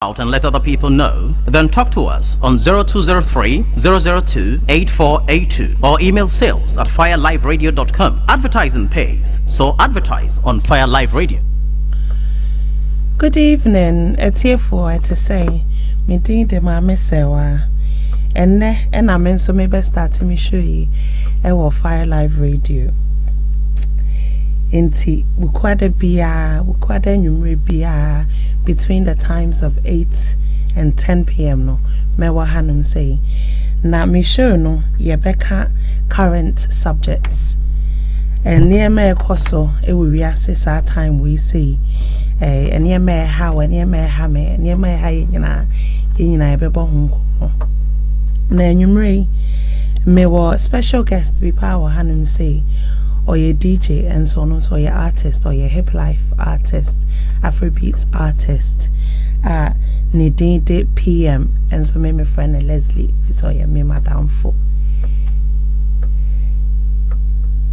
out and let other people know, then talk to us on 0203 002 8482 or email sales@fireliveradio.com. Advertising pays, so advertise on Fire Live Radio. Good evening. It's here for to say, me did MAAME SERWAA, and I'm in so maybe start to me show you, Fire Live Radio. Inti wukwada nyumre biya between the times of 8 and 10 p.m. no mewa hanum say na me show no yebeka current subjects and near me koso e we assess our time we see and near me how and near me ha me near me ha yina ebebo hunko na nyumre mewa special guest be power hanum say or your DJ and so on, or your artist, or your hip life artist, Afrobeats artist, Nidinde PM, and so my friend Leslie, so your me madam for.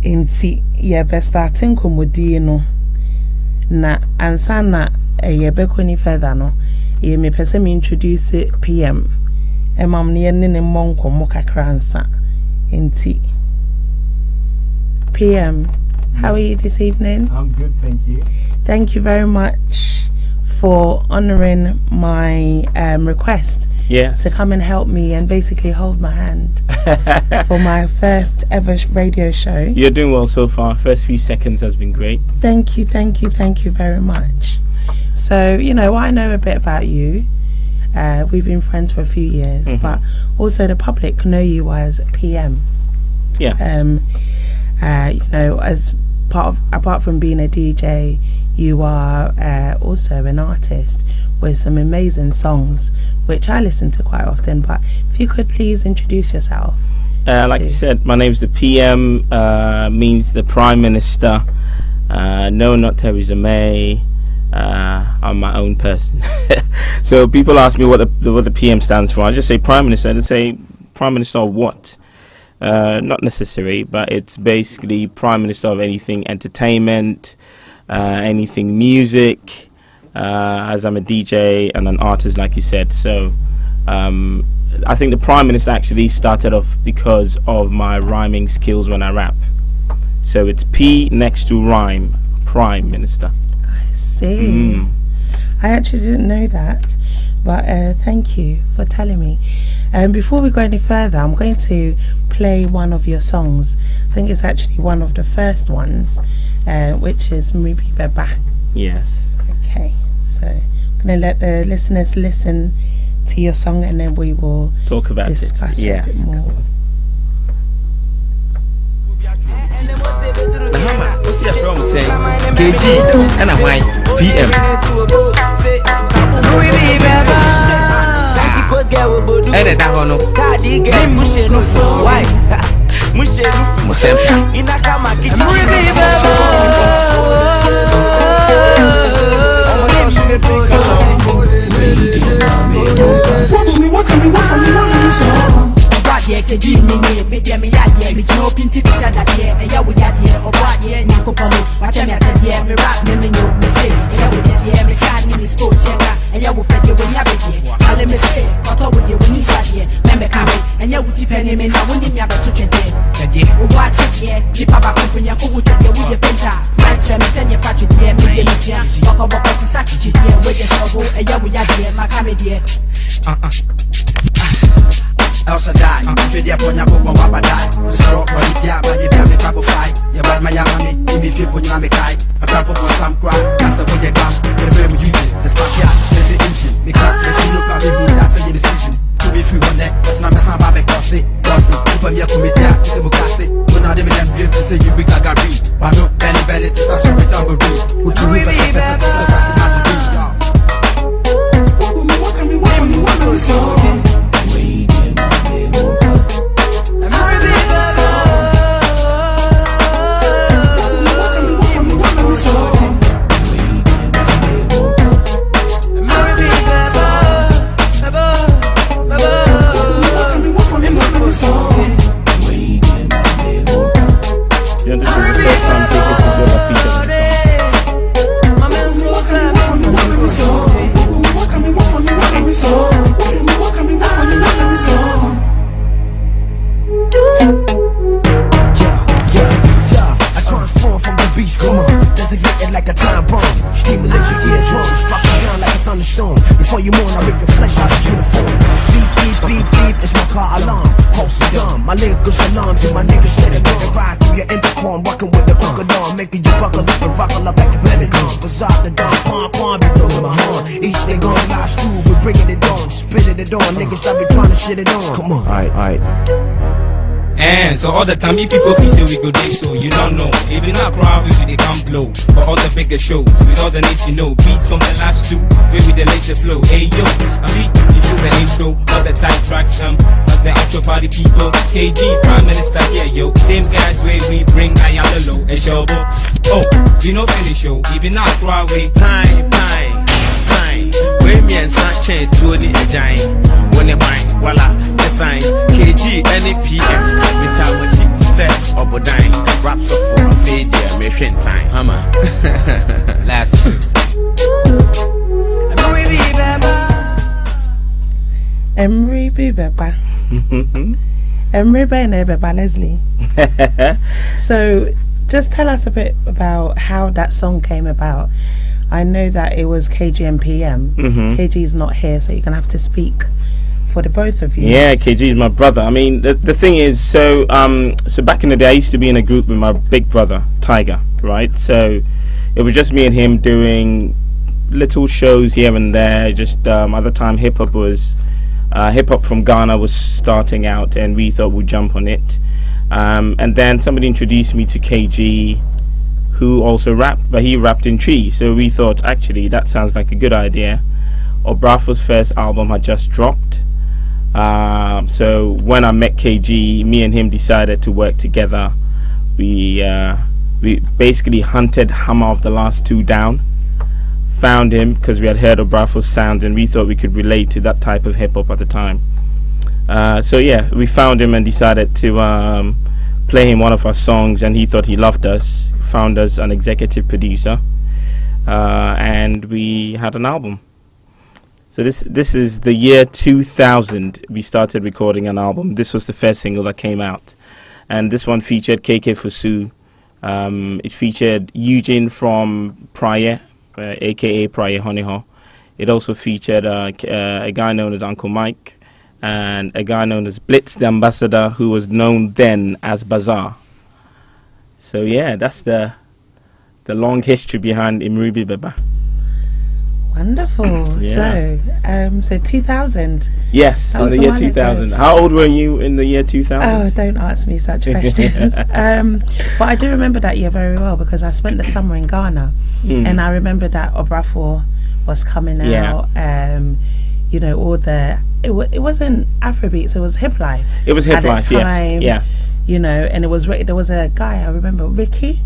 Inti ye best starting komodi no na ansana ye bekoni further no ye me pese me introduce PM. Emam ne ne monko mo kakra ansa inti. PM, how are you this evening? I'm good, thank you. Thank you very much for honoring my request to come and help me and basically hold my hand for my first ever radio show. You're doing well so far. First few seconds has been great. Thank you very much. So, you know, I know a bit about you. We've been friends for a few years, but also the public know you as PM. Yeah. You know, as apart from being a DJ, you are also an artist with some amazing songs, which I listen to quite often. But if you could please introduce yourself. Like you said, my name's the PM, means the Prime Minister. No, not Theresa May. I'm my own person. So people ask me what the PM stands for. I just say Prime Minister. They say Prime Minister of what? Not necessary, but it's basically Prime Minister of anything entertainment, anything music, as I'm a DJ and an artist, like you said. So I think the Prime Minister actually started off because of my rhyming skills when I rap. So it's P next to rhyme, Prime Minister. I see. I actually didn't know that, but thank you for telling me. Before we go any further, I'm going to play one of your songs. I think it's actually one of the first ones, which is Mubi Beba. Yes. Okay, so I'm going to let the listeners listen to your song and then we will talk about discuss it a bit more. Cool. What's your from saying? KG and a white PM. And a dahono. Why? Yeah, can you me media me yadie me no pinti tisa that here and ya we yadie or what yeah ni ko pomo watch me at here me rap me no me say yeah we this yeah me can me sport yeah and ya we fed you when ya be here all me say got up with you when you sat here me come and ya we tipen me na when me about to chete yeah we watch it yeah the papa company ko we tell you we the penta man try me send you fat you yeah me the sia boko to sat you yeah we just go and ya we yadie my come there Else I die. Trade your ponya go from Wabadai. Stroke or the Pia, but you be a couple fight. You bad my yammy, give me feel for Yamikai. I come for some cry. That's a way you come. The very duty. The sparkia, there's the engine. The car, the Chino Pabi, that's a season. To be free on that, but now I'm some baby bossy. People here come here, it's a bukasi. When I didn't be to say you big Gagari. But no, belly, it's a sorry tambourine. Would you be a person to surpass the magic? Before you mourn, I rip your flesh out of uniform. Beep, beep, beep, beep, it's my car alarm. Pulse dumb, my lyrical alarm to my niggas shit it on. Ride through your intercom, walking with the crocodile, making you buckle up and rockle up like a pentagon. Bizarre the dawn, pom, be blowing my horn. Each nigga on last school, we bringing it on, spitting it on. Niggas, I be trying to shit it on. Come on, alright. And so all the time you people feel say we go day so you don't know. Even our crowd we they come blow. For all the bigger shows, with all the needs you know. Beats from the last two, where we the laser flow. Hey yo, I beat, you feel the intro, all the tight tracks that's the actual party people. KG, Prime Minister, yeah yo. Same guys where we bring Ayala low and Shobo. Oh, we know finish show, even our crowd we Pine. When me and Sanchez to the giant. When they buy, voila, the sign. KG, any PM. Metamochi, set, or dying. Raps up for a failure, mission time. Hammer. last two. Emery Beba. Emery Beba Leslie. So just tell us a bit about how that song came about. I know that it was KG and PM. KG is not here, so you're gonna have to speak for the both of you. Yeah, KG is my brother. I mean, the thing is, so back in the day, I used to be in a group with my big brother Tiger, right? So it was just me and him doing little shows here and there. Just at the time, hip hop from Ghana was starting out, and we thought we'd jump on it. And then somebody introduced me to KG, who also rapped, but he rapped in Tree. So we thought, actually, that sounds like a good idea. Obrafo's first album had just dropped. So when I met KG, me and him decided to work together. We basically hunted Hammer of the Last Two down, found him because we had heard Obrafo's sound, and we thought we could relate to that type of hip-hop at the time. So yeah, we found him and decided to play him one of our songs, and he thought he loved us, found us an executive producer, and we had an album. So this is the year 2000. We started recording an album. This was the first single that came out, and this one featured KK Fusu. It featured Eugene from Praia, aka Praia Honeyho. It also featured a guy known as Uncle Mike, and a guy known as Blitz the Ambassador, who was known then as Bazaar. So yeah, that's the long history behind Imrubi Beba. Wonderful. Yeah. So 2000. Yes, in the year 2000. Ago. How old were you in the year 2000? Oh, don't ask me such questions. But I do remember that year very well because I spent the summer in Ghana, and I remember that Obrafo was coming out. You know, all the it wasn't Afrobeats, it was hip life. It was hip life, yes. You know, and it was there was a guy I remember, Ricky.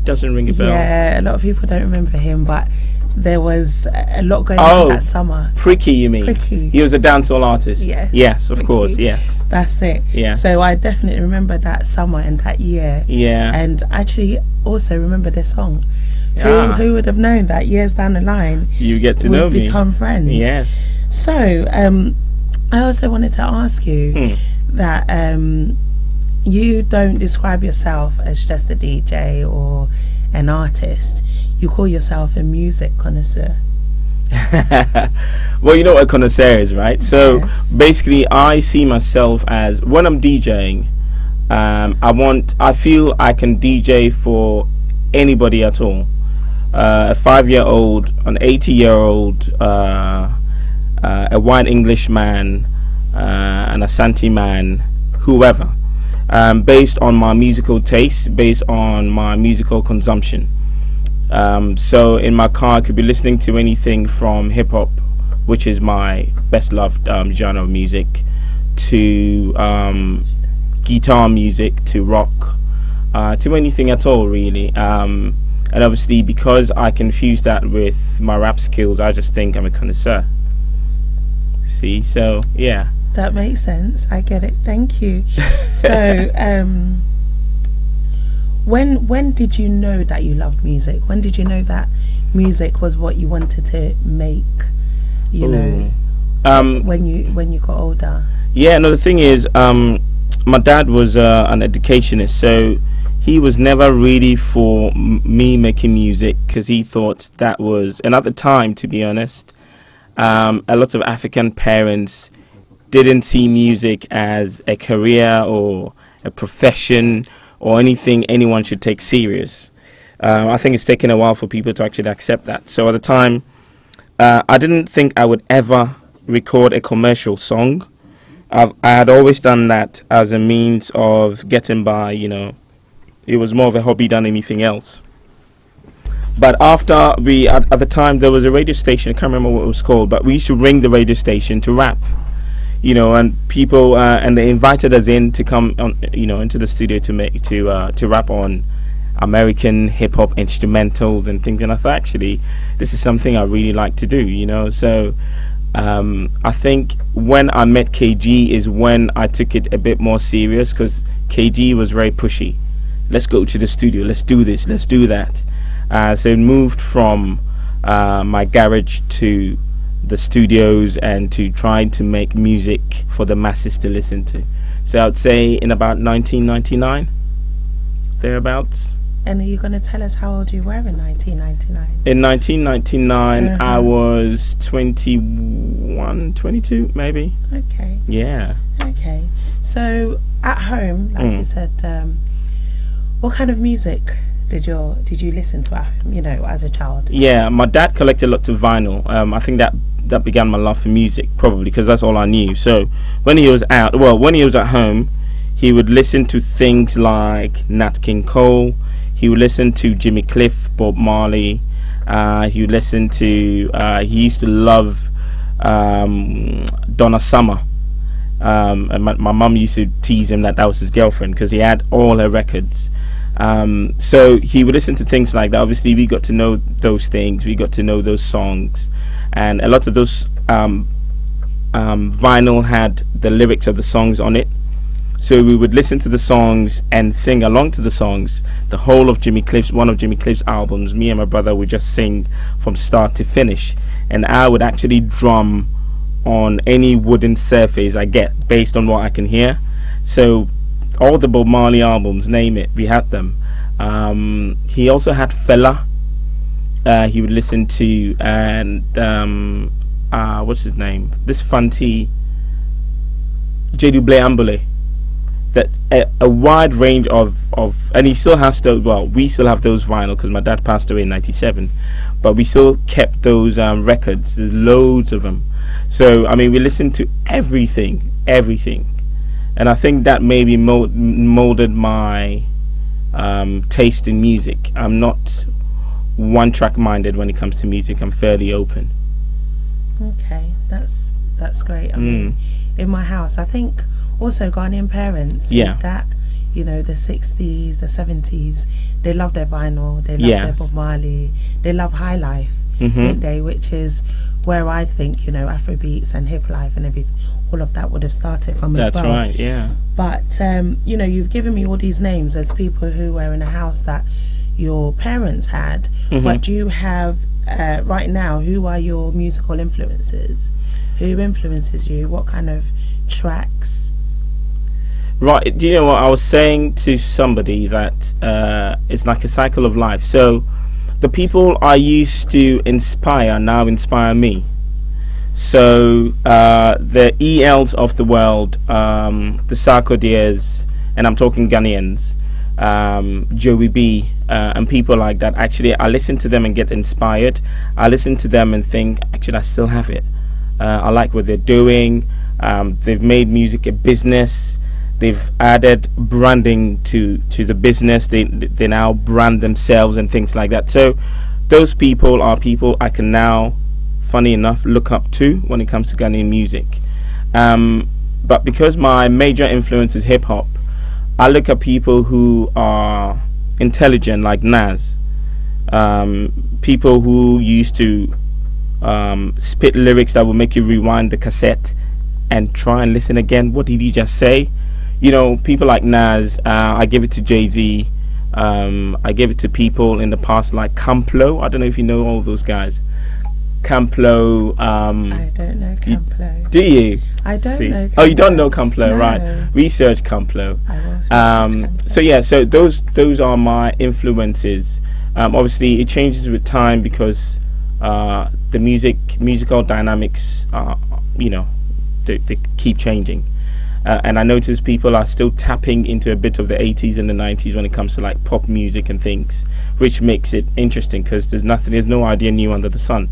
Doesn't ring a bell. Yeah, a lot of people don't remember him, but there was a lot going on that summer. Pricky, you mean? Pricky. He was a dancehall artist. Yes, of course, yes. That's it. Yeah. So I definitely remember that summer and that year. Yeah. And actually also remember the song. Who would have known that years down the line you get to know me, become friends? Yes. So I also wanted to ask you that you don't describe yourself as just a DJ or an artist. You call yourself a music connoisseur. Well, you know what a connoisseur is, right? So basically I see myself as, when I'm DJing, I feel I can DJ for anybody at all. A 5-year-old, an 80-year-old, a white English man, an Asante man, whoever, based on my musical taste, based on my musical consumption. So in my car I could be listening to anything from hip-hop, which is my best loved genre of music, to guitar music, to rock, to anything at all really. And obviously because I confuse that with my rap skills, I just think I'm a connoisseur. See, so yeah. That makes sense. I get it. Thank you. So when did you know that you loved music? When did you know that music was what you wanted to make? You know, when you got older. Yeah. No, the thing is, my dad was an educationist, so he was never ready for me making music, because he thought that was, and at the time, to be honest, a lot of African parents didn't see music as a career or a profession or anything anyone should take serious. I think it's taken a while for people to actually accept that. So at the time, I didn't think I would ever record a commercial song. I had always done that as a means of getting by, you know. It was more of a hobby than anything else. But after at the time, there was a radio station, I can't remember what it was called, but we used to ring the radio station to rap, you know, and people, and they invited us in to come on, you know, into the studio to rap on American hip-hop instrumentals and things. And I thought, actually, this is something I really like to do, you know. So I think when I met KG is when I took it a bit more serious, because KG was very pushy. Let's go to the studio, let's do this, let's do that. So it moved from my garage to the studios and to trying to make music for the masses to listen to. So I'd say in about 1999, thereabouts. And are you going to tell us how old you were in 1999? In 1999, I was 21, 22, maybe. Okay. Yeah. Okay. So at home, like you said, what kind of music did you listen to at home, you know, as a child? Yeah, my dad collected lots of vinyl. I think that began my love for music, probably because that's all I knew. So when he was when he was at home, he would listen to things like Nat King Cole. He would listen to Jimmy Cliff, Bob Marley. He would listen to. He used to love Donna Summer. And my mum used to tease him that was his girlfriend, because he had all her records. So he would listen to things like that. Obviously, we got to know those things. We got to know those songs, and a lot of those vinyl had the lyrics of the songs on it. So we would listen to the songs and sing along to the songs. The whole of one of Jimmy Cliff's albums, me and my brother would just sing from start to finish, and I would actually drum on any wooden surface I get based on what I can hear. So all the Bob Marley albums, name it, we had them. He also had Fela. He would listen to, and what's his name? This Fanti, J.D. Ambule. That a wide range of, and he still has those. Well, we still have those vinyl, because my dad passed away in '97, but we still kept those records. There's loads of them. So I mean, we listened to everything, and I think that maybe molded my taste in music. I'm not one-track minded when it comes to music. I'm fairly open. Okay, that's great. I mean, in my house, I think also Ghanaian parents, that, you know, the 60s, the 70s, they love their vinyl, they love their Bob Marley, they love high life, don't they? Which is where I think, you know, Afrobeats and hip life and everything, all of that would have started from as well. That's right, yeah. But you know, you've given me all these names as people who were in a house that your parents had. But do you have right now, who are your musical influences? Who influences you? What kind of tracks? Right, do you know what I was saying to somebody, that it's like a cycle of life. So the people I used to inspire now inspire me. So the ELs of the world, the Sarkodie's, and I'm talking Ghanaians, Joey B, and people like that. Actually, I listen to them and get inspired. I listen to them and think, actually, I still have it. I like what they're doing. They've made music a business. They've added branding to the business. They now brand themselves and things like that. So those people are people I can now, funny enough, look up to when it comes to Ghanaian music. But because my major influence is hip hop, I look at people who are intelligent, like Nas. People who used to spit lyrics that will make you rewind the cassette and try and listen again. What did he just say? You know, people like Nas. I give it to Jay-Z. I gave it to people in the past like Camplo. I don't know if you know all those guys. Camplo. I don't know Camplo. Do you? I don't know. Camplo. Oh, you don't know Camplo, No. right? Research Camplo. I will research Camplo. So yeah, so those are my influences. Obviously, it changes with time because the musical dynamics are, they keep changing. And I notice people are still tapping into a bit of the 80s and the 90s when it comes to like pop music and things, which makes it interesting because there's no idea new under the sun,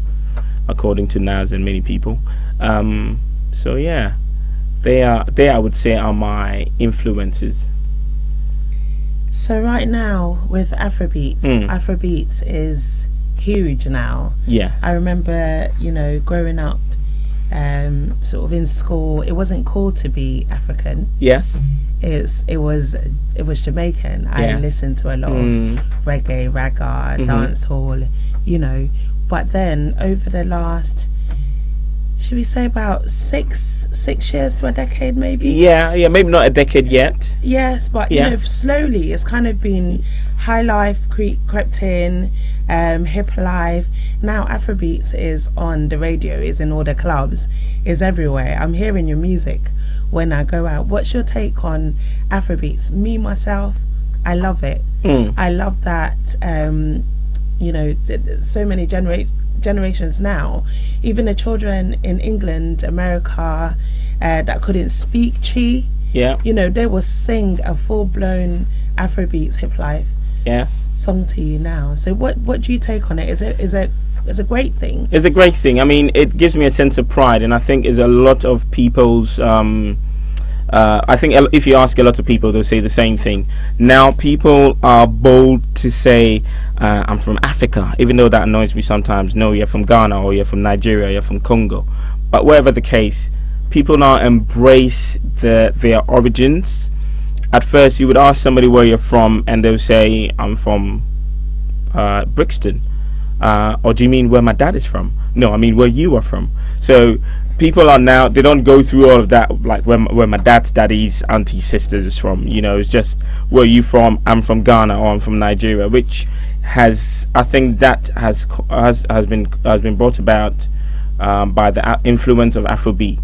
according to Naz and many people. So yeah, they I would say are my influences. So right now with Afrobeats is huge now. Yeah, I remember, growing up, sort of in school, it wasn't cool to be African. yes, It was Jamaican. I Yeah. listened to a lot of reggae, ragga, dancehall, But then over the last, should we say about six years to a decade, maybe? yeah, maybe not a decade yet. Yes, but slowly it's kind of been high life crept in, hip life. Now Afrobeats is on the radio, is in all the clubs, is everywhere. I'm hearing your music when I go out. What's your take on Afrobeats? Me myself, I love it. I love that. So many generations now, even the children in England, America, that couldn't speak Chi, they will sing a full-blown Afrobeats hip life song to you now. So what do you take on it? Is it a great thing? It's a great thing. I mean, it gives me a sense of pride, and I think is a lot of people's I think if you ask a lot of people, they'll say the same thing. Now people are bold to say, I'm from Africa, even though that annoys me sometimes. No, you're from Ghana, or you're from Nigeria, you're from Congo. But whatever the case, people now embrace their origins. At first, you would ask somebody where you're from, and they'll say, I'm from Brixton. Or do you mean where my dad is from? No, I mean where you are from. So people are now, they don't go through all of that, like where my dad's daddy's auntie sisters is from. It's just, where are you from? I'm from Ghana, or I'm from Nigeria, which I think that has been brought about by the influence of Afrobeat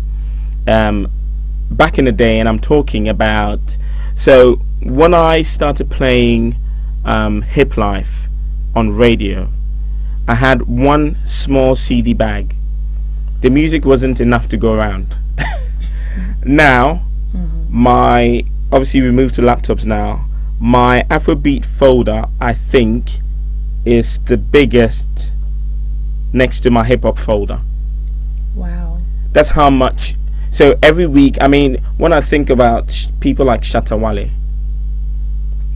back in the day. And I'm talking about, so when I started playing hip life on radio, I had one small CD bag. The music wasn't enough to go around. Now, obviously we moved to laptops now. My Afrobeat folder, I think, is the biggest next to my hip hop folder. Wow. That's how much. So every week, I mean, when I think about people like Shatta Wale,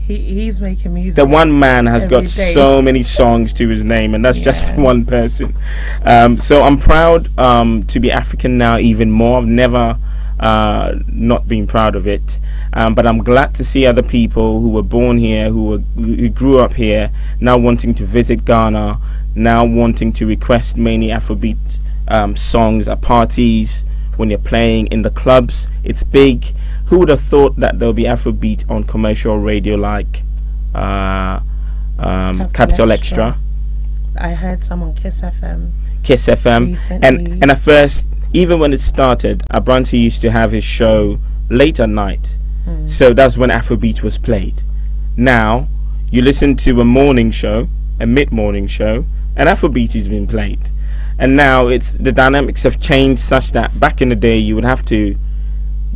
he's making music. the one man has got day. so many songs to his name, and that's just one person. So I'm proud to be African now even more. I've never not been proud of it, but I'm glad to see other people who were born here, who grew up here, now wanting to visit Ghana, now wanting to request many Afrobeat songs at parties. When you're playing in the clubs, it's big. Who would have thought that there'll be Afrobeat on commercial radio like Capital Extra? I heard some on Kiss FM. Kiss FM. Recently. And at first, even when it started, Abranti used to have his show late at night. So that's when Afrobeat was played. Now, you listen to a morning show, a mid-morning show, and Afrobeat is being played. And now the dynamics have changed such that back in the day you would have to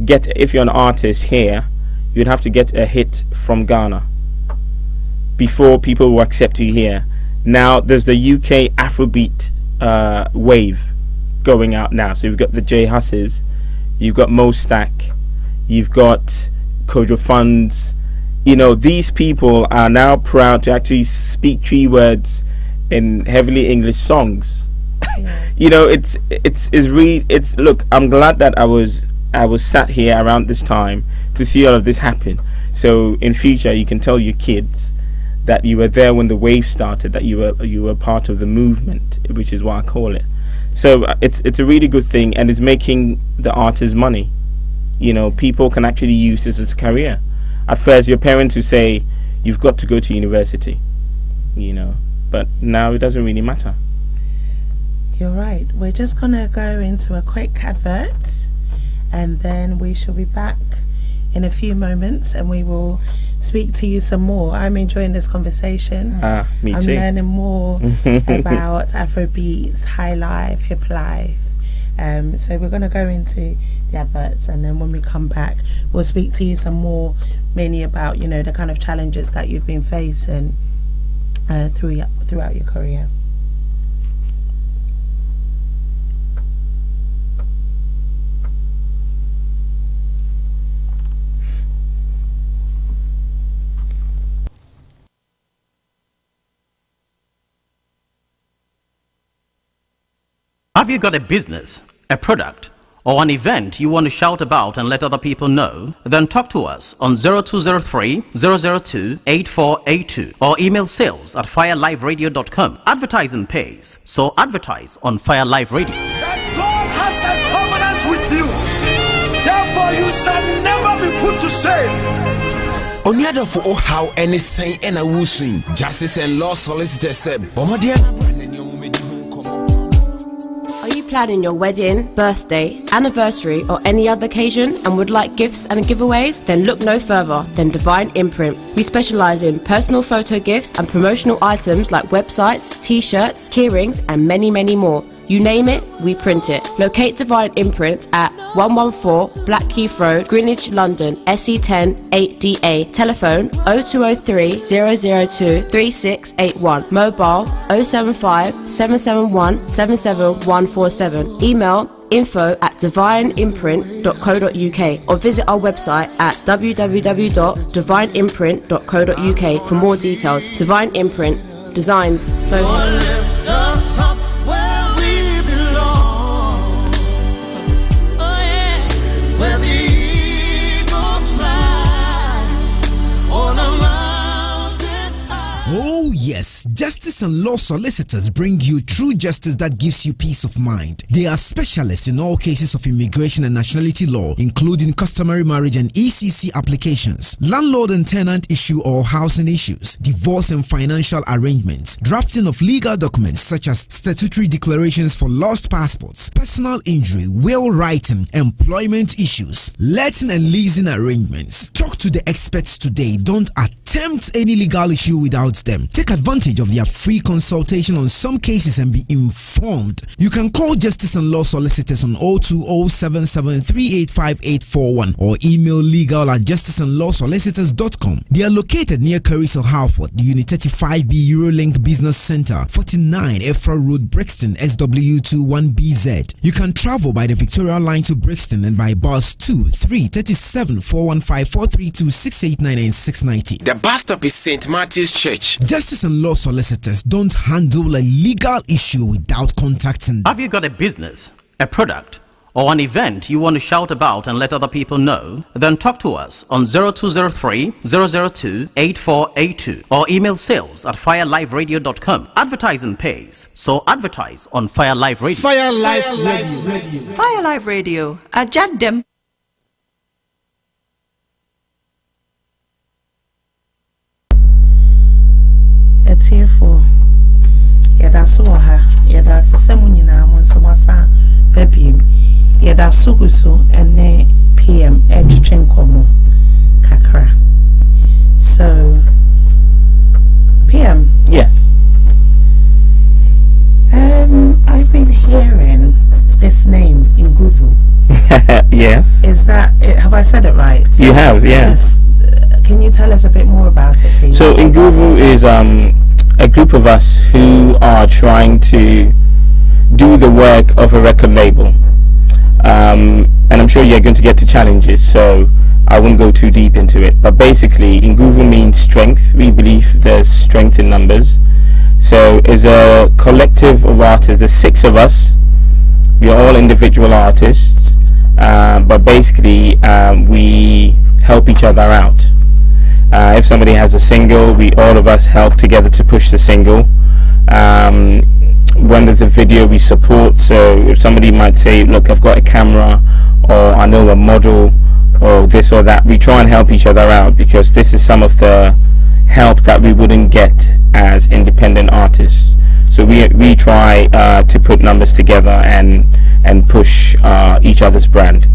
get, if you're an artist here, you'd have to get a hit from Ghana before people will accept you here. Now there's the UK Afrobeat wave going out now. So you've got the J Husses, you've got Mo Stack, you've got Kojo Funds. These people are now proud to actually speak 3 words in heavily English songs. Look, I'm glad that I was sat here around this time to see all of this happen. So in future you can tell your kids that you were there when the wave started, that you were part of the movement, which is what I call it. So it's a really good thing, and it's making the artists money. People can actually use this as a career. At first your parents would say you've got to go to university, but now it doesn't really matter. You're right. We're just gonna go into a quick advert, and then we shall be back in a few moments, and we will speak to you some more. I'm enjoying this conversation. Me I'm too. learning more about Afrobeats, high life, hip life. So we're going to go into the adverts, and then when we come back, we'll speak to you some more, mainly about, you know, the kind of challenges that you've been facing throughout your career. Have you got a business, a product, or an event you want to shout about and let other people know? Then talk to us on 0203 002 8482 or email sales@fireliveradio.com. Advertising pays, so advertise on Fire Live Radio. That God has a covenant with you. Therefore, you shall never be put to shame. On the other for how any saying and a wooing, justice and law solicitor said, Bombardier. Are you planning your wedding, birthday, anniversary, or any other occasion and would like gifts and giveaways? Then look no further than Divine Imprint. We specialize in personal photo gifts and promotional items like websites, t-shirts, keyrings, and many, many more. You name it, we print it. Locate Divine Imprint at 114 Blackheath Road, Greenwich, London, SE10 8DA. Telephone 0203 002 3681. Mobile 075 771 77147. Email info@divineimprint.co.uk or visit our website at www.divineimprint.co.uk for more details. Divine Imprint, designs so Oh yes, Justice and Law Solicitors bring you true justice that gives you peace of mind. They are specialists in all cases of immigration and nationality law, including customary marriage and ECC applications, landlord and tenant issue or housing issues, divorce and financial arrangements, drafting of legal documents such as statutory declarations for lost passports, personal injury, will writing, employment issues, letting and leasing arrangements. Talk to the experts today. Don't attempt any legal issue without them. Take advantage of their free consultation on some cases and be informed. You can call Justice and Law Solicitors on 02077385841 or email legal@justiceandlawsolicitors.com. They are located near Carisel Halford, Unit 35B Eurolink Business Center, 49 Efra Road, Brixton, SW21BZ. You can travel by the Victoria Line to Brixton and by bus 2, 3, 37, 415, 432, 689 and 690. The bus stop is St. Martin's Church. Justice and Law Solicitors don't handle a legal issue without contacting them. Have you got a business, a product, or an event you want to shout about and let other people know? Then talk to us on 0203 002 8482 or email sales@fireliveradio.com. Advertising pays, so advertise on Fire Live Radio. Fire Live Radio. Fire Live Radio. Ajad them. Etiefo yɛda so wɔ ha yɛda sesɛ mu nyinaa mo nso masa babiem yɛda so gu so ɛne PM ɛtwetwe nkɔmmɔ kakra. So PM, Yes. I've been hearing this name Nguvu. Yes. Is that have I said it right? You have, yeah. Can you tell us a bit more about it, please? So Nguvu is a group of us who are trying to do the work of a record label. And I'm sure you're going to get to challenges, so I won't go too deep into it. But basically, Nguvu means strength. We believe there's strength in numbers. So it's a collective of artists. There's 6 of us. We are all individual artists, but basically we help each other out. If somebody has a single, we all of us help together to push the single. When there's a video, we support. So if somebody might say, look, I've got a camera, or I know a model, or this or that, we try and help each other out, because this is some of the help that we wouldn't get as independent artists. So we try to put numbers together and push each other's brand.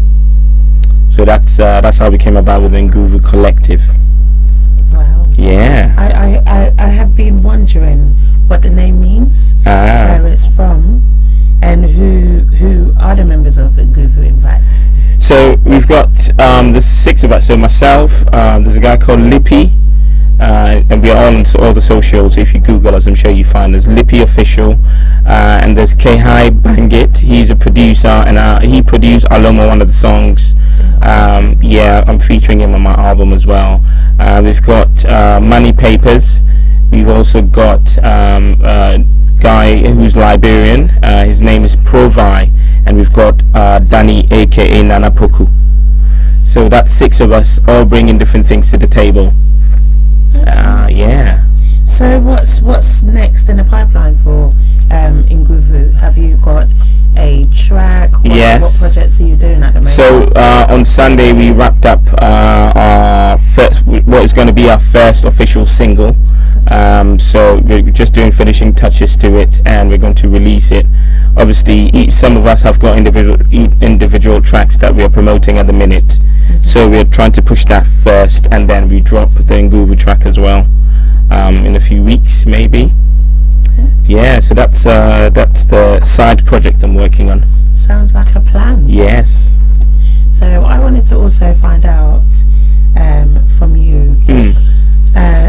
So that's how we came about with the Nguvu Collective. Wow. Yeah. I have been wondering what the name means, where it's from, and who are the members of Nguvu, in fact. So we've got there's 6 of us. So myself, there's a guy called Lippy, and we are on all the socials. If you Google us, I'm sure you find us. Lippy Official, and there's Kehai Bangit. He's a producer, and he produced Alomo, one of the songs. Yeah, I'm featuring him on my album as well. We've got Money Papers. We've also got a guy who's Liberian. His name is Provi, and we've got Danny, aka Nana Poku. So that's 6 of us, all bringing different things to the table. Yeah. So what's next in the pipeline for Nguvu? Have you got a track? Yes. What projects are you doing at the moment? So on Sunday we wrapped up our first, what is going to be our first official single. So we're just doing finishing touches to it, and we're going to release it. Obviously, some of us have got individual tracks that we are promoting at the minute. So we're trying to push that first, and then we drop the Nguvu track as well in a few weeks, maybe. Yeah, so that's the side project I'm working on. Sounds like a plan. Yes. So I wanted to also find out from you.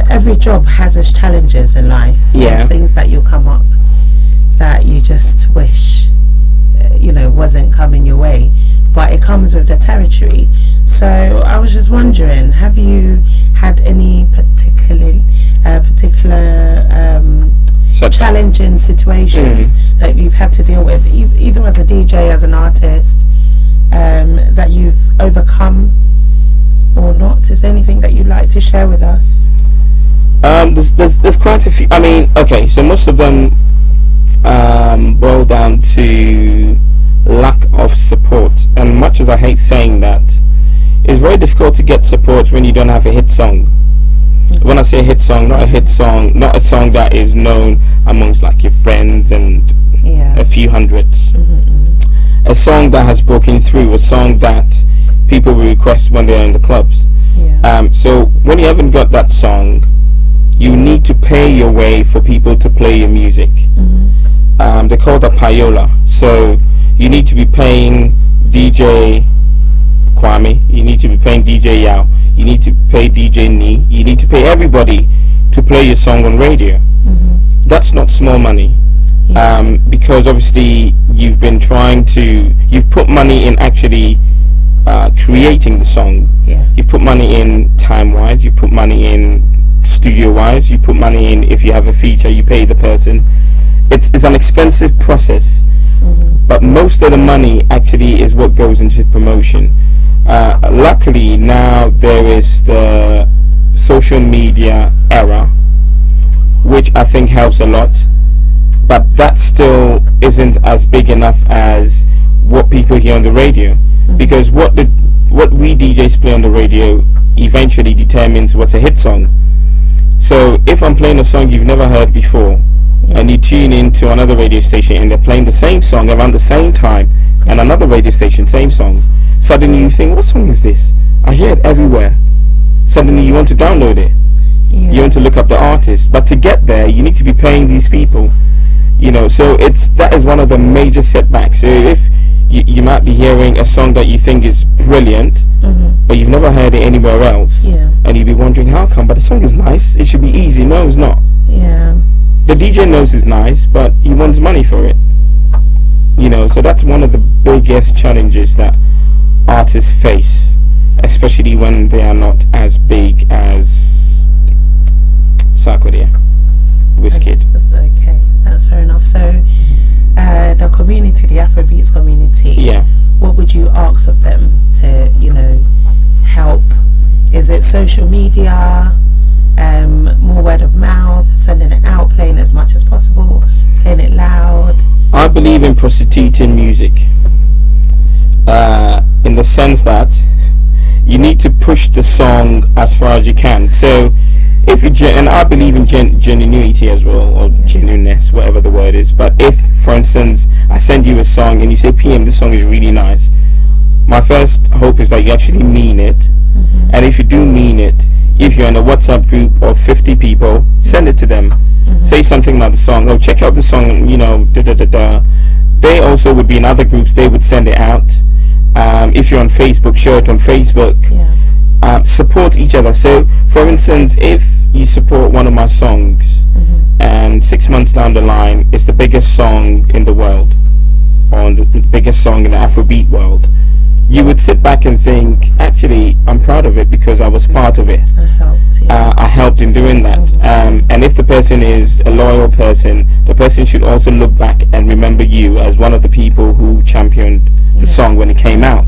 Every job has its challenges in life. Yeah. There's things that you come up that you just wish wasn't coming your way, but it comes with the territory. So I was just wondering, have you had any particular challenging situations that you've had to deal with, either as a DJ, as an artist, that you've overcome or not? Is there anything that you'd like to share with us? There's quite a few. I mean, okay, so most of them boil down to lack of support, and much as I hate saying that, it's very difficult to get support when you don't have a hit song. When I say a hit song, not a song that is known amongst like your friends and a few hundreds. A song that has broken through, a song that people will request when they're in the clubs. So when you haven't got that song, you need to pay your way for people to play your music. They call that payola. So you need to be paying DJ Kwame, you need to be paying DJ Yao, you need to pay DJ Ni, you need to pay everybody to play your song on radio. That's not small money. Because obviously you've put money in actually creating the song. You've put money in time-wise, you put money in studio-wise, you put money in, if you have a feature, you pay the person. It's an expensive process, but most of the money actually is what goes into promotion. Luckily now there is the social media era, which I think helps a lot, but that still isn't as big enough as what people hear on the radio, because what we DJs play on the radio eventually determines what's a hit song. So if I'm playing a song you've never heard before, and you tune into another radio station and they're playing the same song around the same time, and another radio station, same song, suddenly you think, what song is this? I hear it everywhere. Suddenly you want to download it. You want to look up the artist, but to get there you need to be paying these people, so that is one of the major setbacks. So if you might be hearing a song that you think is brilliant, but you've never heard it anywhere else, and you'd be wondering how come, but the song is nice, it should be easy. No, it's not. The DJ knows it's nice, but he wants money for it. So that's one of the biggest challenges that artists face, especially when they are not as big as Sarkodia, Wizkid. That's okay. That's fair enough. So the community, the Afrobeats community, what would you ask of them to, help? Is it social media, more word of mouth, sending it out, playing as much as possible, playing it loud? I believe in prostituting music, in the sense that you need to push the song as far as you can. So if you and I believe in genuinity as well, or genuineness, whatever the word is. But if, for instance, I send you a song and you say, PM, this song is really nice, my first hope is that you actually mean it. And if you do mean it, if you're in a WhatsApp group of 50 people, send it to them. Say something about the song. Oh, check out the song, you know, da da da da. They also would be in other groups. They would send it out. If you're on Facebook, share it on Facebook. Support each other. So, for instance, if you support one of my songs, and 6 months down the line, it's the biggest song in the world, or the biggest song in the Afrobeat world, you would sit back and think, actually, I'm proud of it because I was part of it. I helped in doing that. And if the person is a loyal person, the person should also look back and remember you as one of the people who championed the song when it came out.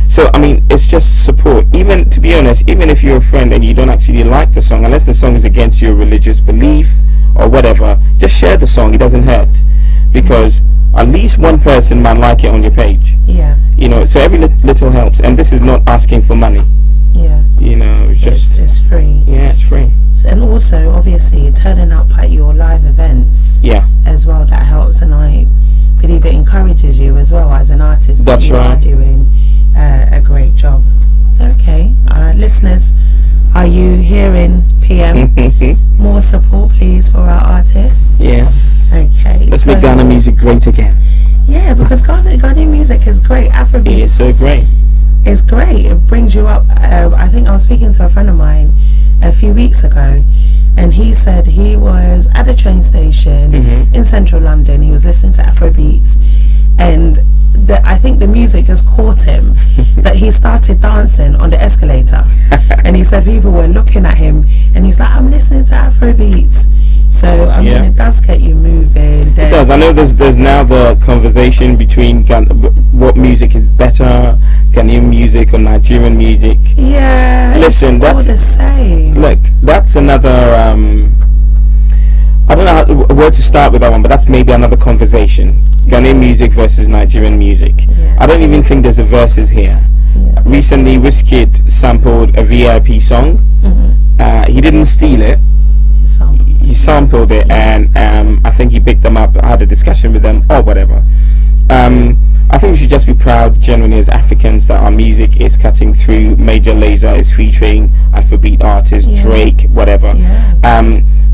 So, I mean, it's just support. Even, to be honest, even if you're a friend and you don't actually like the song, unless the song is against your religious belief or whatever, just share the song. It doesn't hurt. Because at least one person might like it on your page. You know, so every little helps. And this is not asking for money. You know, it's just... It's free. Yeah, it's free. So, and also, obviously, turning up at your live events as well, that helps. And I believe it encourages you as well as an artist. That's that you right. are doing a great job. So, okay. Listeners, are you hearing, PM? More support, please, for our artists? Yes. Okay. Let's make Ghana music great again. Yeah, because Ghanaian music is great. Afrobeat is so great. It's great. It brings you up. I think I was speaking to a friend of mine a few weeks ago, and he said he was at a train station in central London. He was listening to Afrobeats, and I think the music just caught him that he started dancing on the escalator. And he said people were looking at him, and he was like, I'm listening to Afrobeats. So, I mean, it does get you moving. It does. I know there's now the conversation between what music is better, Ghanaian music or Nigerian music. Yeah, listen, it's all that's the same. Look, that's another, I don't know where to start with that one, but that's maybe another conversation. Ghanaian music versus Nigerian music. I don't even think there's a versus here. Recently, Wizkid sampled a VIP song. He didn't steal it. He sampled it, and I think he picked them up, had a discussion with them, or whatever. I think we should just be proud, genuinely, as Africans, that our music is cutting through. Major Lazer is featuring Afrobeat artists, Drake, whatever.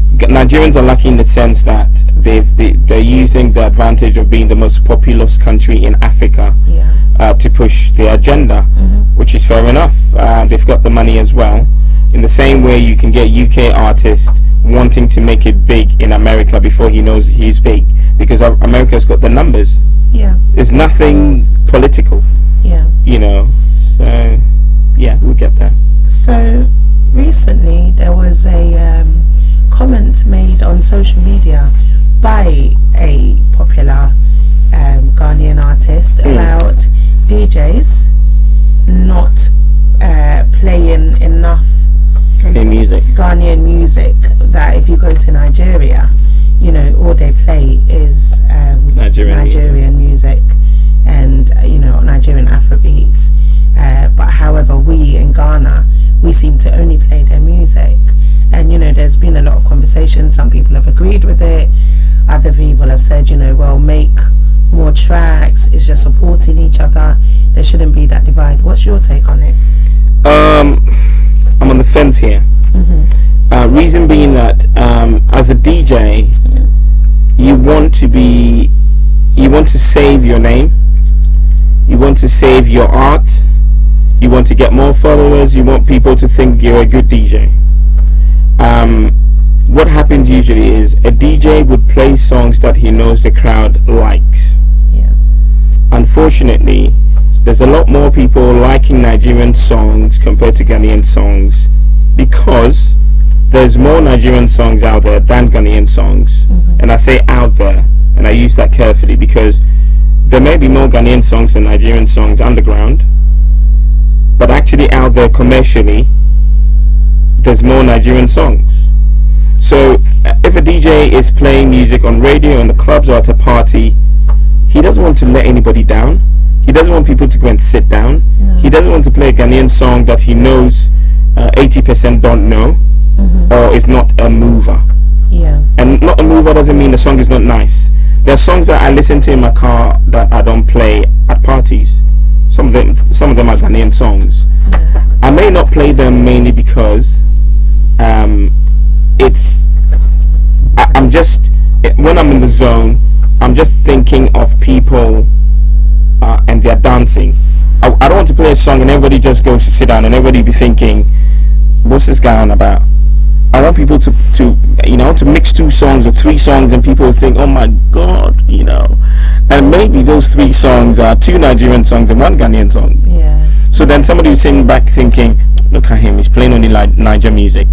Nigerians are lucky in the sense that they're using the advantage of being the most populous country in Africa to push their agenda, which is fair enough. They've got the money as well. In the same way, you can get UK artists wanting to make it big in America before he knows he's big, because America's got the numbers. There's nothing political. You know. So yeah, we'll get there. So recently there was a comment made on social media by a popular Ghanaian artist about DJs not playing enough Ghanaian music, that if you go to Nigeria, you know, all they play is Nigerian music and you know, Nigerian Afrobeats, but however we in Ghana, we seem to only play their music. And you know, there's been a lot of conversation. Some people have agreed with it, other people have said, you know, well, make more tracks, it's just supporting each other, there shouldn't be that divide. What's your take on it? I'm on the fence here. Reason being that as a DJ, you want to save your name, you want to save your art, you want to get more followers, you want people to think you're a good DJ. What happens usually is a DJ would play songs that he knows the crowd likes. Unfortunately, there's a lot more people liking Nigerian songs compared to Ghanaian songs, because there's more Nigerian songs out there than Ghanaian songs. And I say out there, and I use that carefully, because there may be more Ghanaian songs than Nigerian songs underground, but actually out there commercially, there's more Nigerian songs. So if a DJ is playing music on radio in the clubs or at a party, he doesn't want to let anybody down. He doesn't want people to go and sit down. He doesn't want to play a Ghanaian song that he knows 80% don't know. or it's not a mover. Yeah. And not a mover doesn't mean the song is not nice. There are songs that I listen to in my car that I don't play at parties. Some of them are Ghanaian songs. Yeah. I may not play them mainly because I'm just, when I'm in the zone, I'm just thinking of people and they're dancing. I don't want to play a song and everybody just goes to sit down and everybody be thinking, what's this guy on about? I want people to mix 2 songs or 3 songs and people think, oh my God, and maybe those 3 songs are 2 Nigerian songs and 1 Ghanaian song. Yeah. So then somebody was sitting back thinking, look at him, he's playing only Niger music.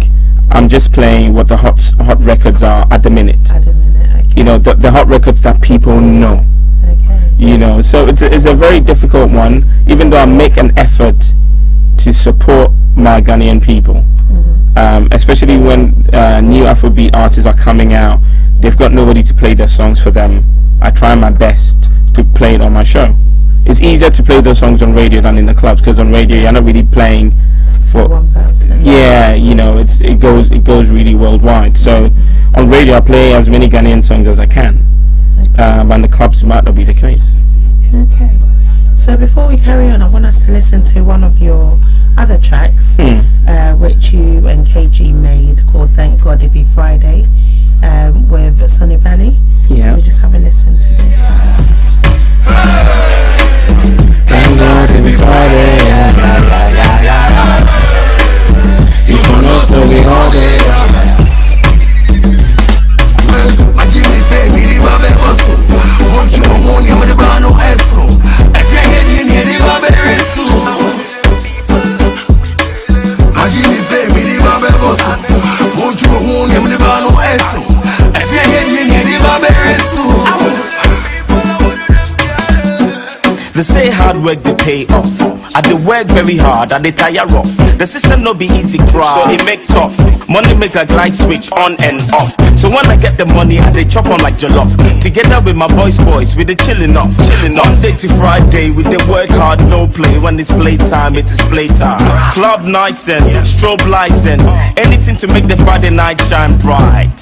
I'm just playing what the hot records are at the minute. At the minute, okay. The hot records that people know. Okay. So it's a very difficult one, even though I make an effort to support my Ghanaian people. Especially when new Afrobeat artists are coming out, they've got nobody to play their songs for them. I try my best to play it on my show. It's easier to play those songs on radio than in the clubs, because on radio you're not really playing for one person. Yeah, it goes really worldwide. So on radio I play as many Ghanaian songs as I can. But in the clubs it might not be the case. Okay. So before we carry on, I want us to listen to one of your other tracks, which you and KG made, called "Thank God It Be Friday," with Sonny Belly. Yeah. So we just have a listen to this. Thank God it be Friday. You can also be all day. My Jimmy baby, the baby bosso. Won't you go home? You're the bano eso. If you're getting in the baby so. My Jimmy baby, the baby bosso. Won't you go home? You're the bano eso. If you're getting in the baby so. They say hard work they pay off. I they work very hard, I they tire off. The system no be easy cry, so it make tough. Money make a light switch on and off. So when I get the money, I they chop on like jollof. Together with my boys, we they chilling off. Monday to Friday, we they work hard, no play. When it's playtime, it is playtime. Club nights and strobe lights and anything to make the Friday night shine bright.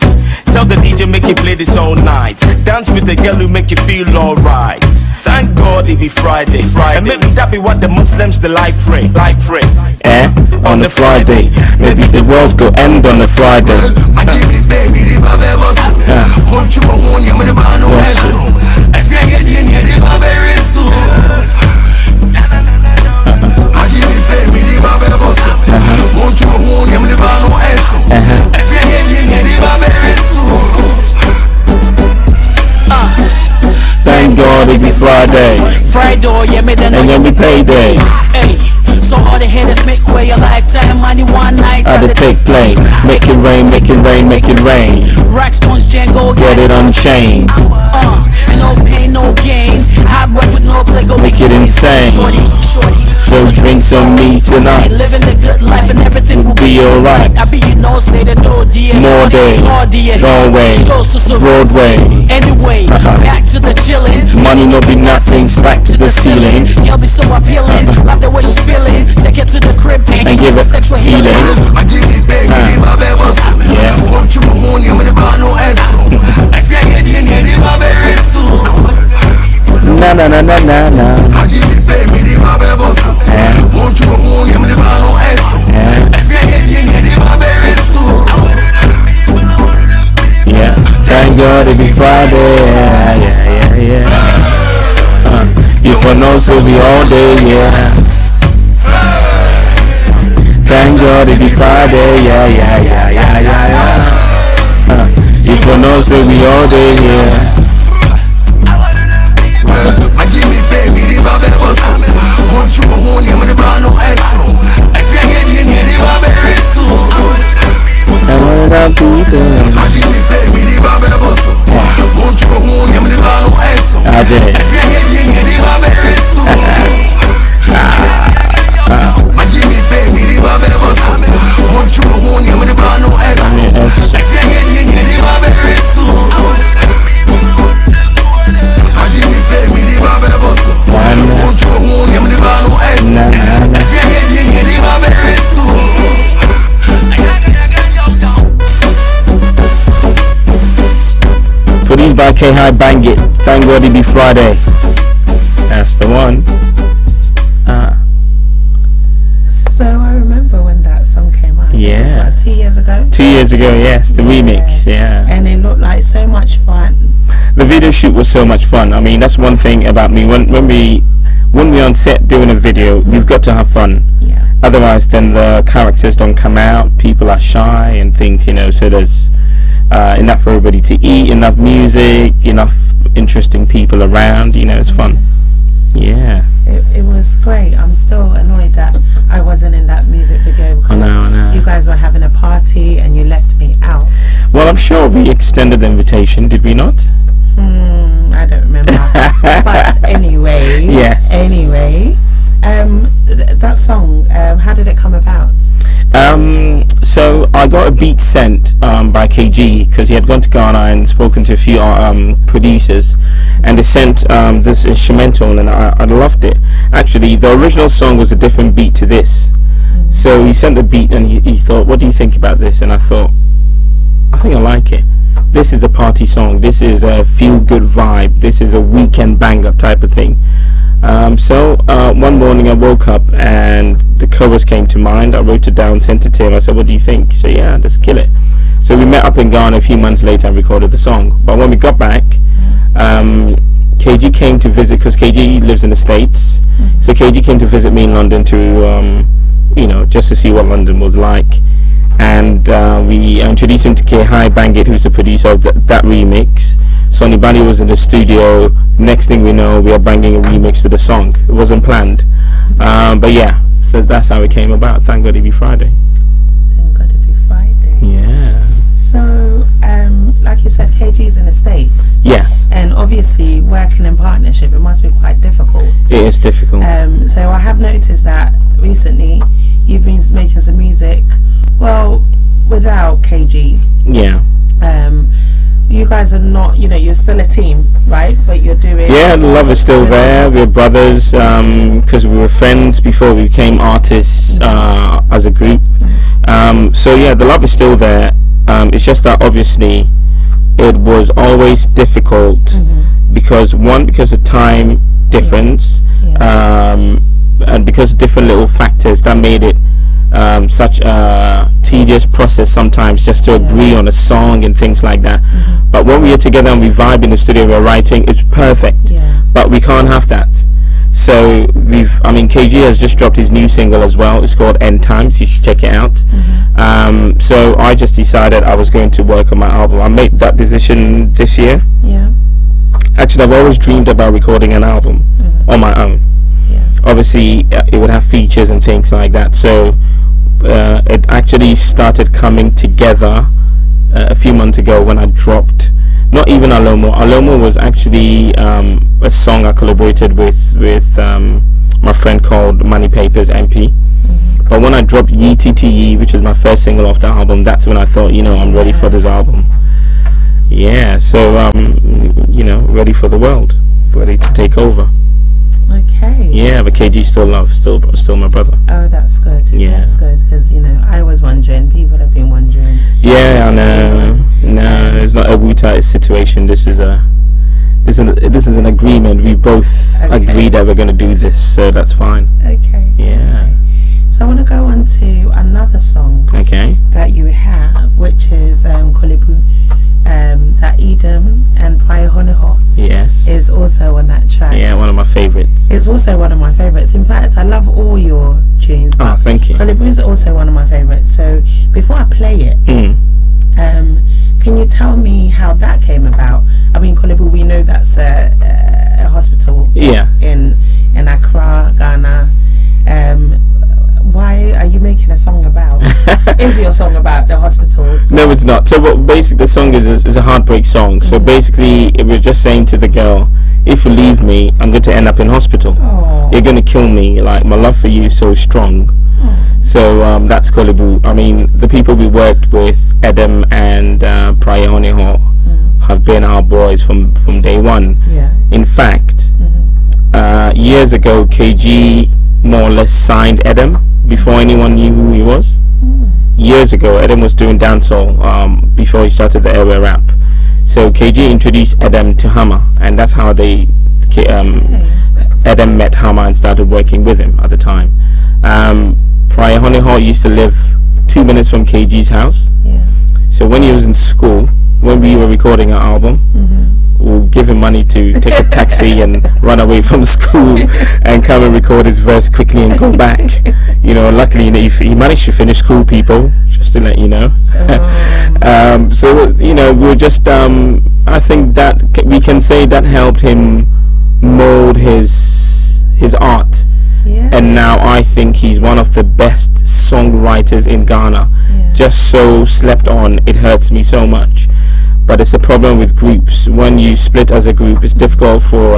Tell the DJ make you play this all night. Dance with the girl who make you feel alright. Thank God it be Friday. And maybe that be what the Muslims they like pray. On the Friday. Maybe the world go end on a Friday. My Jimmy baby, the baby boss. Won't you go home? You're the bano eso. If you're getting in the baby so. My Jimmy baby, the baby boss. Won't you go home? You're the bano eso. If you're getting in the baby so. Thank God it be Friday. Yeah, me then And then we payday. Hey, so all the haters make way a lifetime money one night. How to take play. Make it rain, make it rain, make it rain. Rockstones, Django, Get it unchained. And no pain, no gain. Hard work with no play, go Make it insane. So drink some me tonight. Living the good life and everything will Be alright. I be say that no dear. More day. Norway. Broadway. Anyway, back to the chillin'. Money no be nothing, stack to the ceiling. Y'all be so appealing. Love the way she's feeling. Take it to the crib and give her sexual healing. My Jimmy baby, the baby boss. Yeah. Won't you go home? You're the bano eso. If you're getting in the baby so. Na na na na na na. My Jimmy baby, the baby boss. Won't you go home? You're the bano eso. If you're getting in the baby so. Yeah. Thank God it be Friday. Yeah. You for no so be all day, yeah. Thank God it be Friday, yeah. You for no so be all day, yeah. My Jimmy baby, the baby boss. Won't you go home? You're the bano eso. If you're getting in the baby so. My Jimmy baby, the baby boss. Won't you go home? You're the bano eso. I did it. If you're getting in the baby so. My Jimmy baby, the baby boss. Won't you go home? You're the bano eso. If you're getting in the baby so. Okay, hi, bang it. Thank God it be Friday. That's the one. So I remember when that song came out. Yeah. It was about 2 years ago. 2 years ago, yes, the remix, yeah. And it looked like so much fun. The video shoot was so much fun. I mean, that's one thing about me. When we're on set doing a video, we've got to have fun. Yeah. Otherwise, then the characters don't come out. People are shy and things, you know. So there's enough for everybody to eat, enough music, enough interesting people around. You know, it's fun. Yeah. It was great. I'm still annoyed that I wasn't in that music video because I know. you guys were having a party and you left me out. Well, I'm sure we extended the invitation, did we not? I don't remember. But anyway. Yes. Anyway, that song, how did it come about? So I got a beat sent by KG because he had gone to Ghana and spoken to a few producers, and they sent this instrumental, and I loved it. Actually, the original song was a different beat to this. So he sent the beat and he thought, what do you think about this? And I thought, I think I like it. This is a party song. This is a feel-good vibe. This is a weekend banger type of thing. So one morning I woke up and the chorus came to mind. I wrote it down, sent it to him. I said, what do you think? He said, yeah, let's kill it. So we met up in Ghana a few months later and recorded the song. But when we got back, KG came to visit because KG lives in the States. So KG came to visit me in London to, you know, just to see what London was like. And we introduced him to K-Hi Bangit, who's the producer of that remix. Sonny Bali was in the studio. Next thing we know, we are banging a remix to the song. It wasn't planned. But yeah, so that's how it came about. Thank God it be Friday. Thank God it be Friday. Yeah. So, like you said, KG's in the States. Yeah. And obviously, working in partnership, it must be quite difficult. It is difficult. So I have noticed that recently, you've been making some music, well, without KG. Yeah. You guys are not, you know, you're still a team, right? But you're doing... Yeah, the love is still there. We're brothers because we were friends before we became artists as a group. So yeah, the love is still there. It's just that obviously it was always difficult because of time difference and because of different little factors that made it such a tedious process sometimes just to agree on a song and things like that. But when we are together and we vibe in the studio, we're writing, it's perfect. But we can't have that. So KG has just dropped his new single as well. It's called End Times. You should check it out. So I just decided I was going to work on my album. I made that decision this year. Actually, I've always dreamed about recording an album on my own. Obviously, it would have features and things like that. So it actually started coming together a few months ago when I dropped, not even Alomo. Alomo was actually a song I collaborated with my friend called Money Papers MP. But when I dropped YTTE, which was my first single off the album, that's when I thought, you know, I'm ready for this album. Yeah, so you know, ready for the world, ready to take over. Okay. Yeah, but KG still my brother. Oh, that's good. Yeah, that's good because you know I was wondering. People have been wondering. Yeah, I know. No, it's not a Wu-Tai situation. This is an agreement. We both agreed that we're going to do this, so that's fine. Okay. Yeah. Okay. So I want to go on to another song. Okay. That you have, which is Kolebu. That Edom and Praia Honeho is also on that track. Yeah, one of my favorites. It's also one of my favorites. In fact, I love all your tunes. Oh, thank you. Kolebu is also one of my favorites. So before I play it, can you tell me how that came about? I mean, Kolebu, we know that's a hospital. Yeah. In Accra, Ghana. Why are you making a song about? Is your song about the hospital? No, it's not. So what basically the song is a heartbreak song. So basically it was just saying to the girl, if you leave me, I'm going to end up in hospital. Aww. You're going to kill me. Like, my love for you is so strong. Aww. So that's Kolebu. I mean, the people we worked with, Edom and Praia Honeho, have been our boys from day one. Yeah. In fact, years ago, KG more or less signed Edom before anyone knew who he was. Years ago, Edom was doing dancehall before he started the Airway rap. So KG introduced Adam to Hammer, and that's how Adam met Hammer and started working with him at the time. Prior, Honey Hall used to live 2 minutes from KG's house. So when he was in school, when we were recording our album, we'll give him money to take a taxi and run away from school and come and record his verse quickly and go back. You know, luckily, he managed to finish school, people, just to let you know. So, you know, we're just, I think that we can say that helped him mold his art. And now I think he's one of the best songwriters in Ghana. Just so slept on, it hurts me so much. But it's a problem with groups. When you split as a group, it's difficult for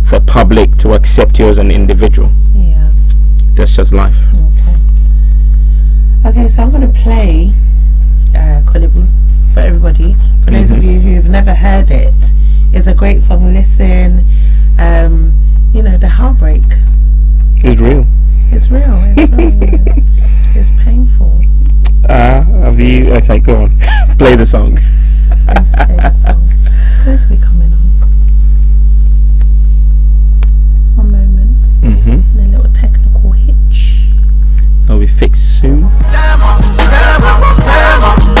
the public to accept you as an individual. That's just life. Okay, so I'm going to play Kolebu for everybody. For those of you who've never heard it, it's a great song. Listen, you know, the heartbreak. It's real. It's real. It's painful. Have you? Okay, go on. Play the song. Let's play the song. It's supposed to be coming on. Just one moment. And a little technical hitch. That'll be fixed soon.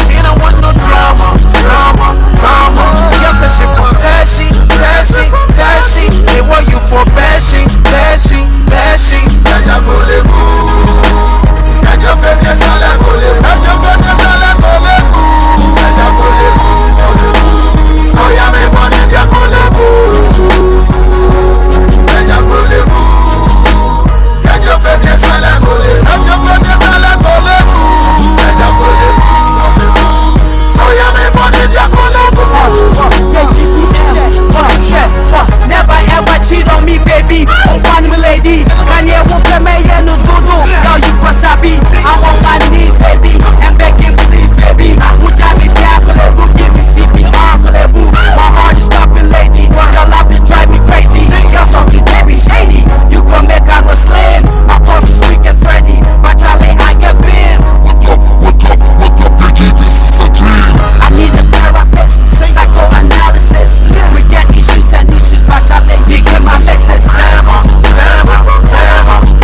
She don't want no drama. Girl said she from Tashi. They want you for bashing. Kaja Kolebu. Kaja Femia Sala Kolebu. Kaja Kolebu. So ya me pone dia Kolebu. Kaja Kolebu. Kaja Femia Sala Kolebu. Kaja Kolebu. So ya me pone dia Kolebu. Never ever cheat on me, baby. Oh, one lady. Kanye won't play me no dodo. Girl, you wasabi. I'm on my knees, baby. And begging, please, baby. Ujabi Kolebu, give me CPR, Kolebu. My heart is stopping, lady. Your love is drive me crazy. Girl, something baby shady. You gon' make her go slim. My pulse is weak and thready. But Charlie, I get bim. What up, baby? This is a dream. I need a therapist. Psychoanalysis. We get issues and issues, but Charlie, you get my lessons. Damn.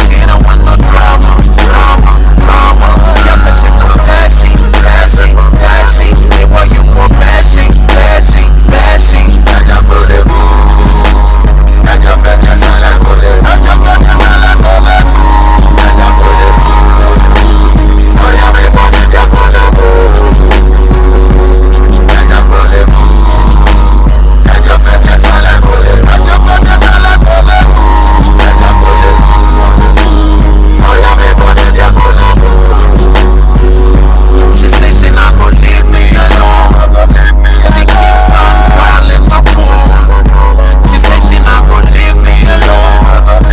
She don't want no drama. Girl said she from Tashi. They want you for bashing. Kaja Kolebu. Kaja Femia Sala Kolebu. Kaja Kolebu. So ya me pone dia Kolebu. Kaja Kolebu. Kaja Femia Sala Kolebu. Kaja Kolebu. So ya me pone dia Kolebu. She says she not gonna leave me alone. She keeps on calling my phone. She says she not gonna leave me alone.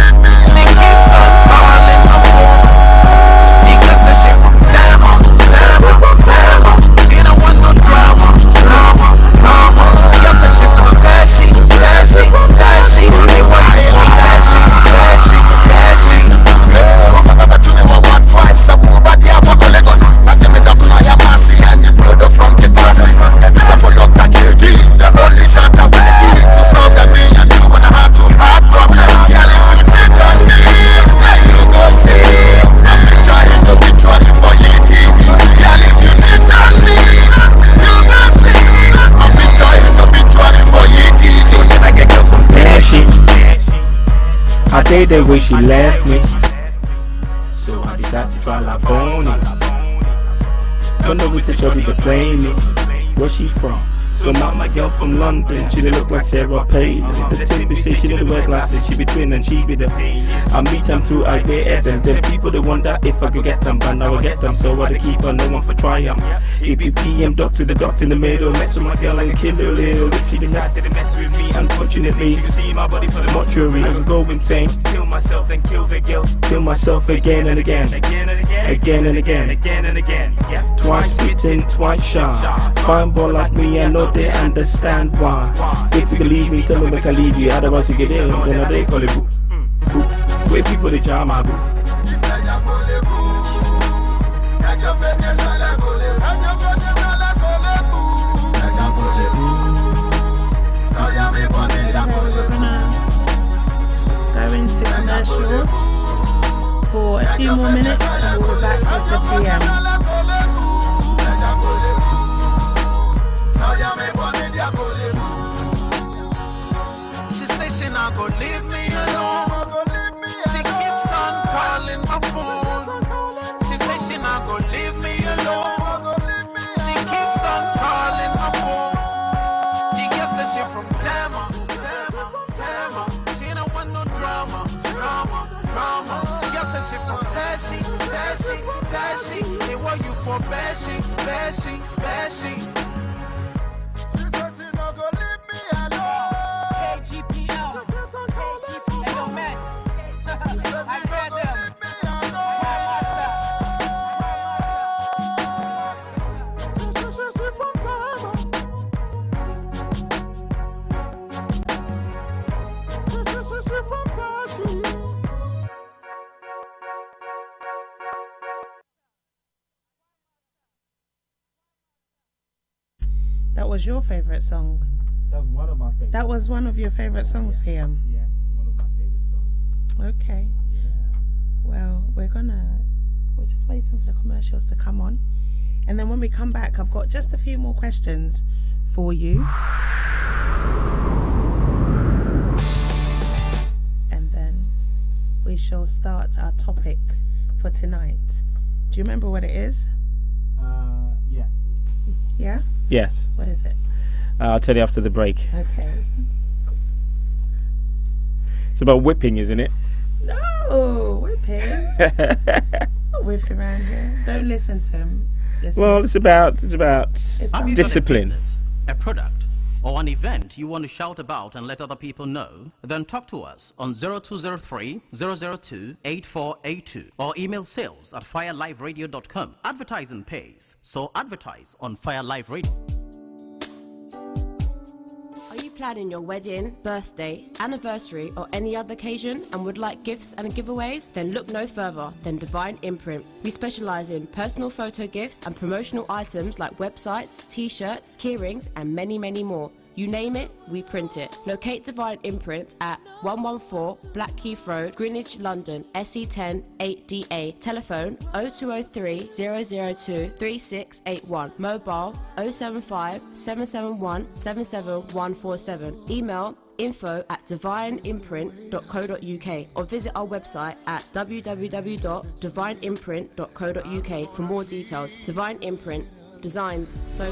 She keeps on calling my phone. Because says she from Tama. She don't want no drama. Girl says she from Tashi. They want you for bashing. I did the way she left me, so I decided to try La Bonnie. Don't know which shorty to play me. Where she from? So my girl from London, she didn't look like Sarah Palin. The tip say she didn't wear glasses, she be twin and she be the pain. I meet them through I get them. Then people they wonder if I could get them, but now I get them. So I keep on no one for triumph. EPPM dot to the dot in the middle. Met to my girl like a killer little. If she decided to mess with me, unfortunately, she can see my body for the mortuary. I can go insane, kill myself, then kill the girl. Kill myself again and again. Yeah. Twice spitting, twice shy. Fine boy like me, I know they understand why. If you can leave me, tell me I can leave you. Otherwise you get ill, then they call it boo. Where people they jam my boo. we're gonna go into commercials for a few more minutes and we'll be back with the PM. She says she not gonna leave me alone. She keeps on calling my phone. She says she not gonna leave me alone. She keeps on calling my phone. He gets that shit from Tama. She don't want no drama. He gets that shit from Tashi. They want you for Bashi. That was your favorite song. That was one of my favorites. That was one of your favorite songs, PM. Yeah, one of my favorite songs. Okay. Yeah. Well, we're just waiting for the commercials to come on. And then when we come back, I've got just a few more questions for you. And then we shall start our topic for tonight. Do you remember what it is? Yes. Yeah? Yes. What is it? I'll tell you after the break. Okay. It's about whipping, isn't it? No, whipping. Whip around here. Don't listen to him. Well, it's about Have you got a discipline. business, a product, or an event you want to shout about and let other people know? Then talk to us on 0203 002 8482 or email sales@fireliveradio.com. Advertising pays, so advertise on Fire Live Radio. Are you planning your wedding, birthday, anniversary, or any other occasion and would like gifts and giveaways? Then look no further than Divine Imprint. We specialize in personal photo gifts and promotional items like websites, t-shirts, keyrings, and many, many more. You name it, we print it. Locate Divine Imprint at 114 Blackheath Road, Greenwich, London, SE10 8DA. Telephone 0203 002 3681. Mobile 075 771 77147. Email info@divineimprint.co.uk or visit our website at www.divineimprint.co.uk for more details. Divine Imprint, designs so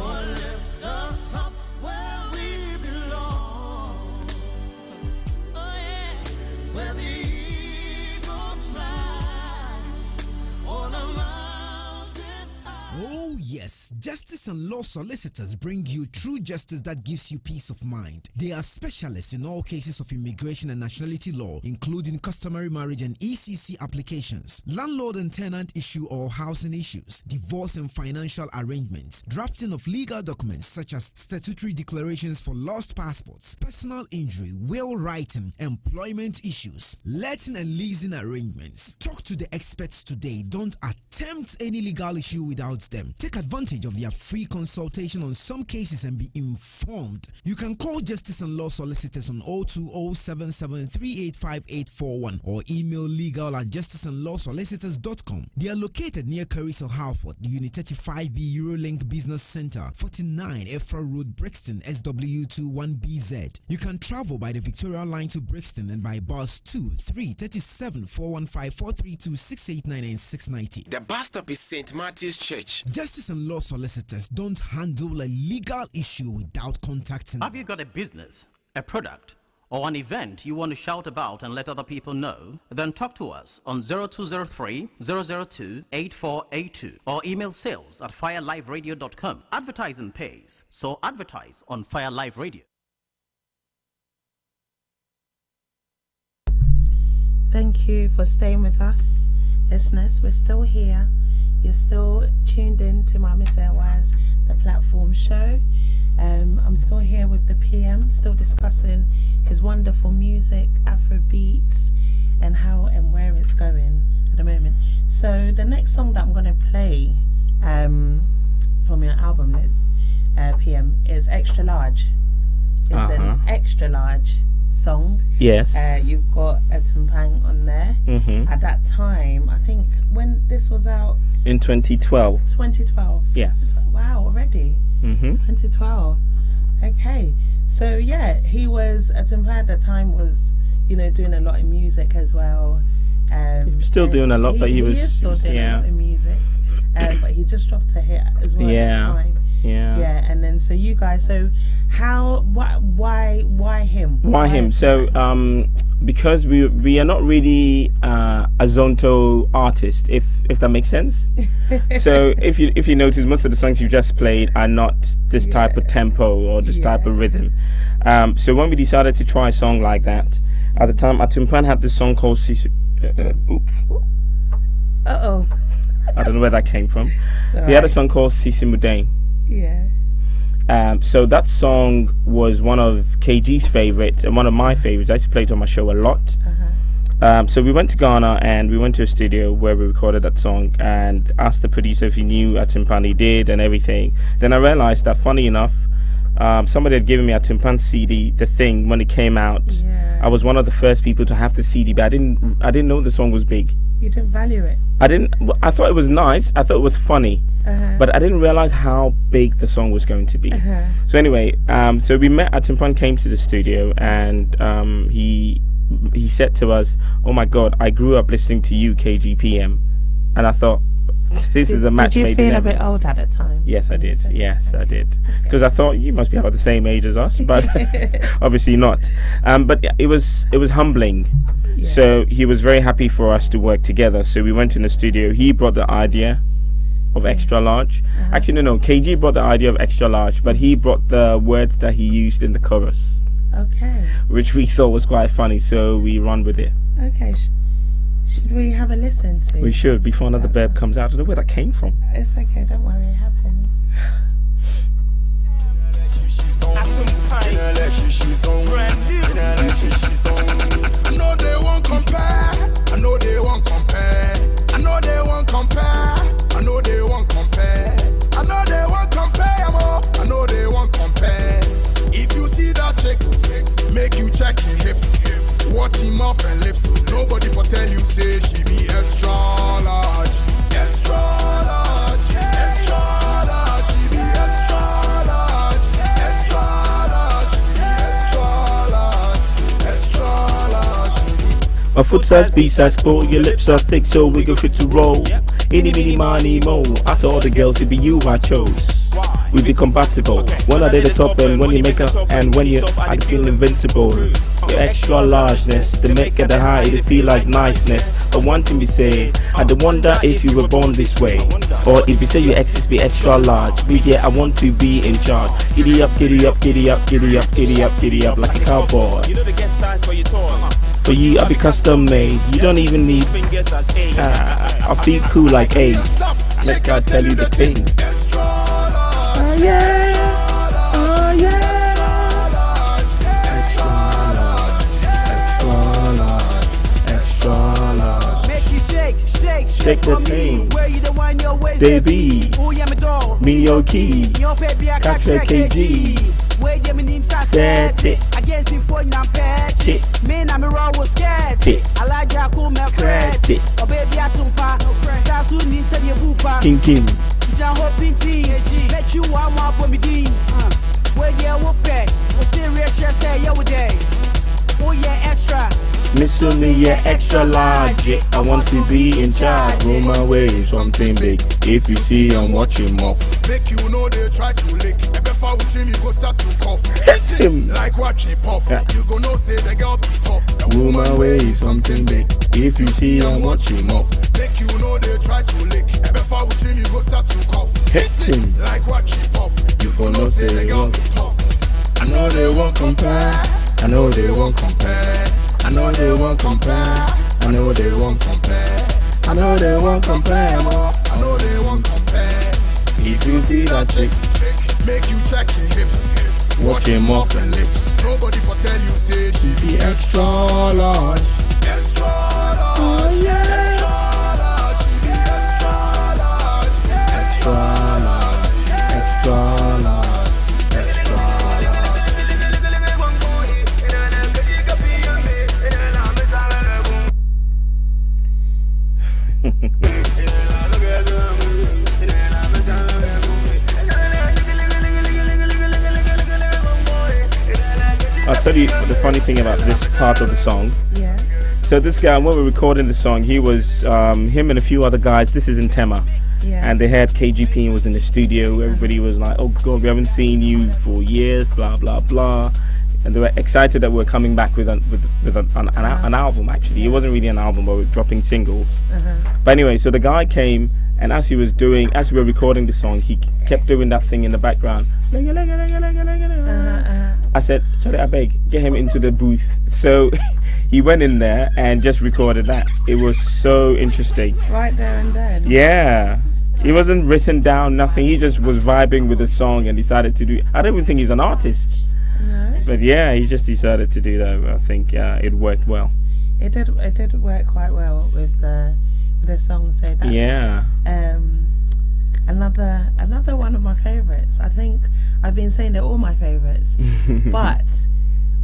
Oh yes, Justice and Law Solicitors bring you true justice that gives you peace of mind. They are specialists in all cases of immigration and nationality law, including customary marriage and ECC applications, landlord and tenant issue or housing issues, divorce and financial arrangements, drafting of legal documents such as statutory declarations for lost passports, personal injury, will writing, employment issues, letting and leasing arrangements. Talk to the experts today. Don't attempt any legal issue without them. Take advantage of their free consultation on some cases and be informed. You can call Justice and Law Solicitors on 02077385841 or email legal@justiceandlawsolicitors.com. They are located near Carissa Halford, Unit 35B Eurolink Business Center, 49 Efra Road, Brixton, SW21BZ. You can travel by the Victoria Line to Brixton and by bus 2, 3, 37, 415, 432, 689 and 690. The bus stop is St. Matthew's Church. Justice and Law Solicitors don't handle a legal issue without contacting. Have you got a business, a product, or an event you want to shout about and let other people know? Then talk to us on 0203 002 8482 or email sales@fireliveradio.com. Advertising pays, so advertise on Fire Live Radio. Thank you for staying with us, listeners. We're still here. You're still tuned in to MAAME SERWAA's The Platform Show. I'm still here with the PM, still discussing his wonderful music, Afro beats, and how and where it's going at the moment. So the next song that I'm going to play from your album, Liz, PM, is Extra Large. It's an extra large song. Yes. You've got a Tumpang on there. At that time, I think when this was out in 2012. 2012. Yeah. Wow, already. 2012. Okay. So yeah, he was Tumpang at the time was, you know, doing a lot of music as well. Still doing a lot, but he was still doing a lot of music. But he just dropped a hit as well at the time. Yeah, and then so you guys, so how, why him? Why him? So because we are not really a Zonto artist, if that makes sense. So if you notice, most of the songs you just played are not this type of tempo or this type of rhythm. So when we decided to try a song like that, at the time, Atumpan had this song called Sisu. I don't know where that came from. He had a song called Sisi Mudane. Yeah. So that song was one of KG's favorites and one of my favorites. I used to play it on my show a lot. So we went to Ghana and we went to a studio where we recorded that song and asked the producer if he knew Atimpan. He did and everything. Then I realized that, funny enough, somebody had given me a Timpan CD, The Thing, when it came out. I was one of the first people to have the CD, but I didn't know the song was big. You didn't value it? I thought it was nice. I thought it was funny. But I didn't realize how big the song was going to be. So anyway, so we met. Atimpan came to the studio and he said to us, "Oh my God, I grew up listening to you, KGPM," and I thought, this is a match made in heaven. Did you feel a bit old at the time? Yes, I did. Yes, I did. Because I thought you must be about the same age as us, but obviously not. But it was humbling. So he was very happy for us to work together. So we went in the studio. He brought the idea of extra large. Actually, no. KG brought the idea of extra large, but he brought the words that he used in the chorus. Okay. Which we thought was quite funny, so we run with it. Okay. Should we have a listen to? We should, before another burp comes out. I don't know where that came from. It's okay, don't worry, it happens. I know they won't compare. I know they won't compare. I know they won't compare. I know they won't compare. I know they won't compare. I know they won't compare. If you see that chick, make you check your hips. Watch him mouth and lips. Nobody for tell you say she be extra large. Extra large. Extra large. She be extra large. Extra large. She be extra large. Extra large. My foot size, B size, spoil. Your lips are thick, so we go fit to roll. Any, mini, money, mo. After all the girls, it be you I chose. We be compatible. When I did the top end, when you make up, and when you, I feel invincible. Your extra largeness, the make at the high, it feel like niceness. But one thing we say, I do wonder if you were born this way, or if you say your exes be extra large. But yeah, I want to be in charge. Giddy up, giddy up, giddy up, giddy up, giddy up, giddy up, like a cowboy. You know the guest size for your toy. For you, I be custom made. You don't even need. I feel cool like 8. Let God tell you the thing. Oh yeah, oh yeah. Extra large. Make you shake, shake, Shake the thing. Where you the one your ways, baby. Oh yeah, me dog. Me your key. Your baby, I Catch a KG. Where you me name Set it. Against the phone and patch it. Me na me raw was scared. I like ya cool me credit. Oh baby, I tumpa. Sasu nin said you boopa. King King. Jan hoping tea. Let you one more for me dean. Where you whoop it. Oh serious say you day. Oh yeah, extra. Missing me, yeah, extra large. Yeah, I want to be in charge. Roll my way is something big. If you see I'm watching off. Make you know they try to lick. And before we trim, you go start to cough. Like what she puff. You go know say the girl be tough. Roll my way is something big. If you see I'm watching off. Make you know they try to lick. And before we trim, you go start to cough. Like what she puff. You go know say the girl be tough. I know they won't compare. I know they won't compare. I know they won't compare. I know they won't compare. I know they won't compare. I know they won't compare. If you see that chick, make you check your hips. Watch him off and lips. Nobody for tell you say she be extra large. Extra large. Oh yeah. Extra large. She be extra large. Extra large. Extra large. Extra large. I'll tell you the funny thing about this part of the song. Yeah. So this guy, when we were recording the song, he was him and a few other guys. This is in Tema. Yeah. And they had KGP and was in the studio. Everybody was like, "Oh God, we haven't seen you for years." Blah blah blah. And they were excited that we're coming back with an album. Actually, it wasn't really an album, but we're dropping singles. But anyway, so the guy came, and as we were recording the song, he kept doing that thing in the background. I said, "Sorry, I beg, get him into the booth." So he went in there and just recorded that. It was so interesting. Right there and then. Yeah. It wasn't written down, nothing. He just was vibing with the song and decided to do it. I don't even think he's an artist. No. But yeah, he just decided to do that. I think it worked well. It did work quite well with the song. So that's another one of my favorites. I think I've been saying they're all my favorites, but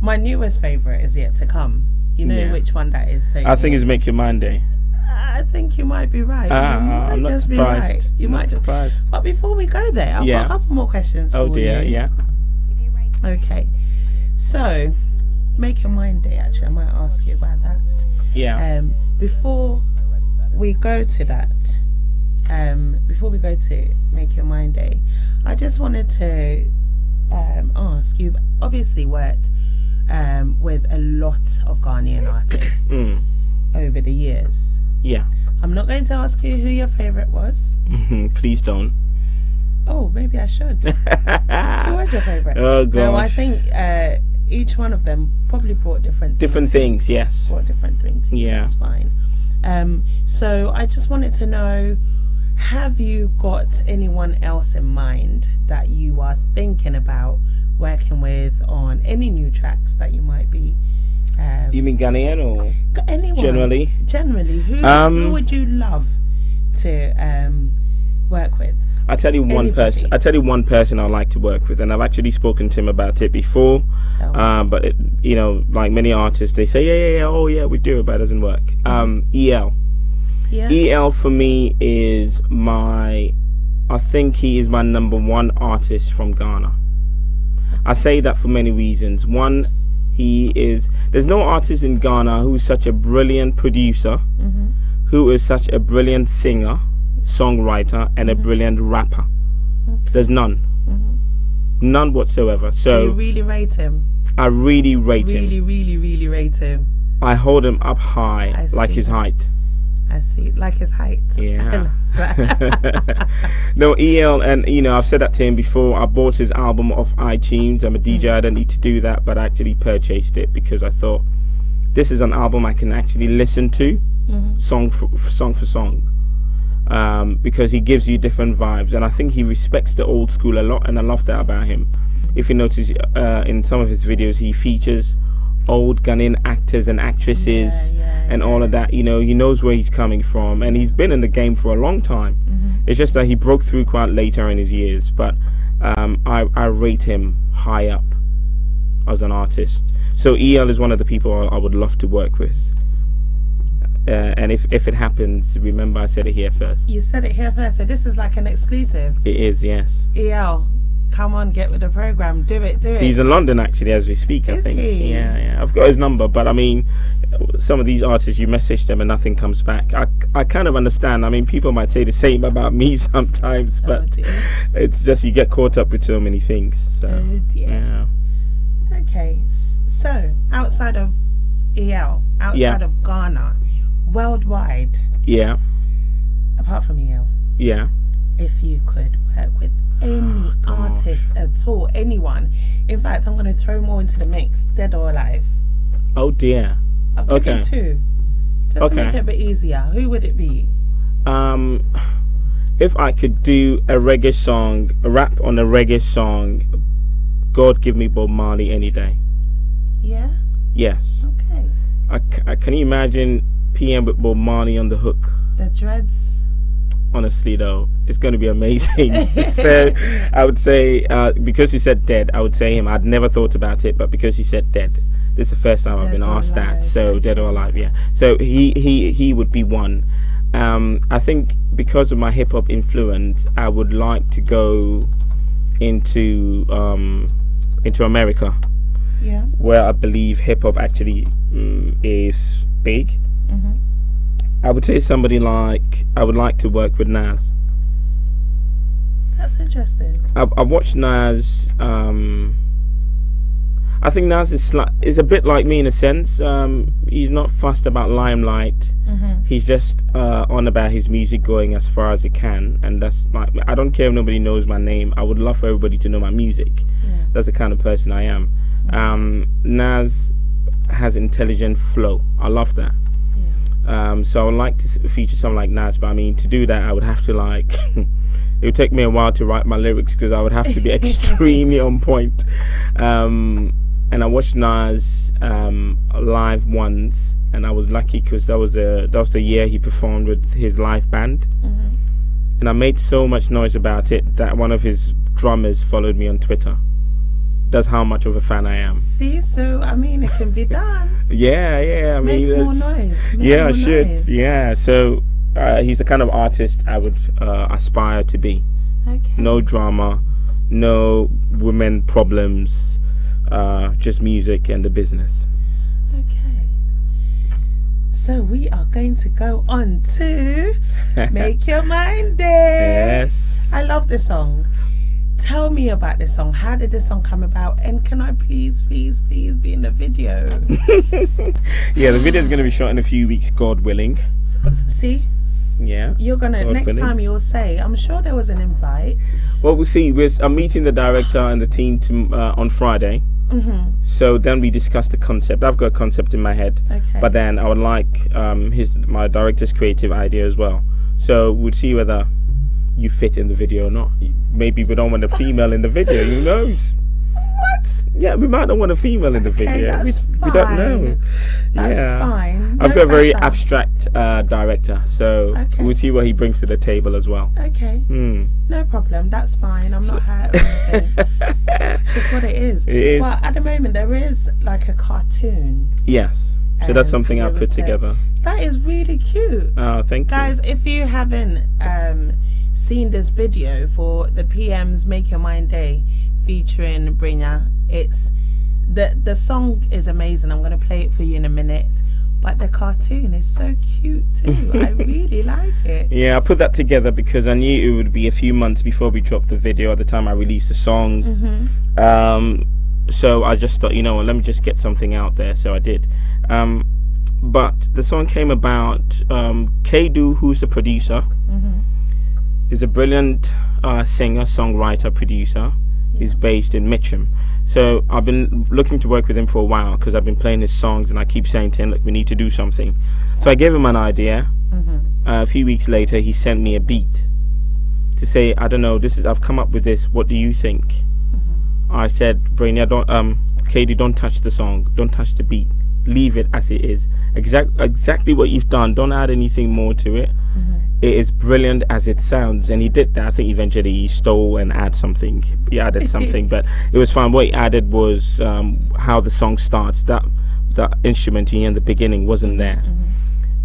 my newest favorite is yet to come. You know which one that is? I think it's Make Your Mind Day. I think you might be right. I'm not just surprised. Be right. You might surprised. But before we go there, I've got a couple more questions. Oh dear, you. yeah. Okay, so Make Your Mind Day. Actually, I might ask you about that. Yeah. Before we go to that, before we go to Make Your Mind Day, I just wanted to ask. You've obviously worked with a lot of Ghanaian artists over the years. Yeah. I'm not going to ask you who your favorite was. Please don't. Oh, maybe I should. Who was your favorite? Oh God. No, I think each one of them probably brought different things. Yes. Brought different things. Yeah. That's fine. So I just wanted to know, have you got anyone else in mind that you are thinking about working with on any new tracks that you might be? You mean Ghanaian or anyone? Generally, who would you love to work with? I tell you one person. I tell you one person I like to work with, and I've actually spoken to him about it before. But like many artists, they say, oh yeah, we do it, but it doesn't work. EL. Yeah. EL for me is I think he is my #1 artist from Ghana. I say that for many reasons. One, there's no artist in Ghana who is such a brilliant producer, who is such a brilliant singer, songwriter, and a brilliant rapper. There's none. None whatsoever. So you really rate him? I really rate him. Really rate him. I hold him up high, like his height. I see, like his height. Yeah. No, EL, and I've said that to him before. I bought his album off iTunes. I'm a DJ. I don't need to do that, but I actually purchased it because I thought this is an album I can actually listen to, song for song, because he gives you different vibes, and I think he respects the old school a lot, and I love that about him. If you notice, in some of his videos, he features old Ghanaian actors and actresses and all of that. He knows where he's coming from, and he's been in the game for a long time. It's just that he broke through quite later in his years, but I rate him high up as an artist. So EL is one of the people I would love to work with. And if it happens, remember I said it here first. You said it here first, so this is like an exclusive. It is, yes. EL, come on, get with the program. Do it. He's in London actually as we speak. I think. He? Yeah. I've got his number, but I mean, some of these artists, you message them and nothing comes back. I kind of understand. I mean, people might say the same about me sometimes, but it's just you get caught up with so many things. So, yeah. Okay, so outside of EL, outside of Ghana, worldwide. Yeah. Apart from EL. Yeah. If you could work with any artist at all, anyone. In fact, I'm going to throw more into the mix, dead or alive. Oh dear. I'll give you two. Just to make it a bit easier. Who would it be? If I could do a reggae song, a rap on a reggae song, God give me Bob Marley any day. Yeah? Yes. Okay. Can you imagine PM with Bob Marley on the hook? The dreads. Honestly though, it's going to be amazing. So I would say, because he said dead, I would say him. I'd never thought about it, but because he said dead, this is the first time I've been asked that. So dead or alive, yeah. So he would be one. I think because of my hip hop influence, I would like to go into America, where I believe hip hop actually is big. I would say somebody like, I would like to work with Nas. That's interesting. I watched Nas. I think Nas is a bit like me in a sense. He's not fussed about limelight. He's just on about his music going as far as it can, and that's like, I don't care if nobody knows my name. I would love for everybody to know my music. That's the kind of person I am. Nas has intelligent flow. I love that. So I would like to feature someone like Nas, but I mean, to do that, I would have to like it would take me a while to write my lyrics because I would have to be extremely on point. And I watched Nas live once, and I was lucky because that was the year he performed with his live band. And I made so much noise about it that one of his drummers followed me on Twitter. That's how much of a fan I am. See, so I mean, it can be done. Yeah. I mean, make more noise. I should. Noise. Yeah. So he's the kind of artist I would aspire to be. Okay. No drama, no women problems, just music and the business. Okay. So we are going to go on to Make Your Mind Day. Yes. I love this song. Tell me about this song. How did this song come about? And can I please be in the video? Yeah, the video is going to be shot in a few weeks, God willing. See? Yeah. You're going to, next time you'll say, I'm sure there was an invite. Well, we'll see. I'm meeting the director and the team on Friday. So then we discuss the concept. I've got a concept in my head. Okay. But then I would like my director's creative idea as well. So we'll see whether you fit in the video or not. Maybe we don't want a female in the video. Who knows? What? Yeah, we might not want a female in the video. That's we don't know. That's fine. I've got a very abstract director, so we'll see what he brings to the table as well. Okay. No problem. That's fine. I'm not hurt or anything. It's just what it is. It is. Well, at the moment there is like a cartoon. Yes. So that's something I put together. That is really cute. Oh, thank you. Guys, if you haven't seen this video for the PM's Make Your Mind Day featuring Brina, it's the song is amazing. I'm going to play it for you in a minute, but the cartoon is so cute too. I really like it. Yeah, I put that together because I knew it would be a few months before we dropped the video at the time I released the song. So I just thought, you know what, let me just get something out there. So I did. But the song came about, Kadu, who's the producer, is a brilliant singer, songwriter, producer. He's based in Mitcham. So I've been looking to work with him for a while because I've been playing his songs and I keep saying to him, look, we need to do something. So I gave him an idea. A few weeks later, he sent me a beat to say, I don't know, I've come up with this, what do you think? I said, Brainia, Katie, don't touch the song, don't touch the beat, leave it as it is. Exactly what you've done, don't add anything more to it. It is brilliant as it sounds. And he did that. I think eventually he stole and added something. He added something, but it was fine. What he added was how the song starts. That instrument in the beginning wasn't there,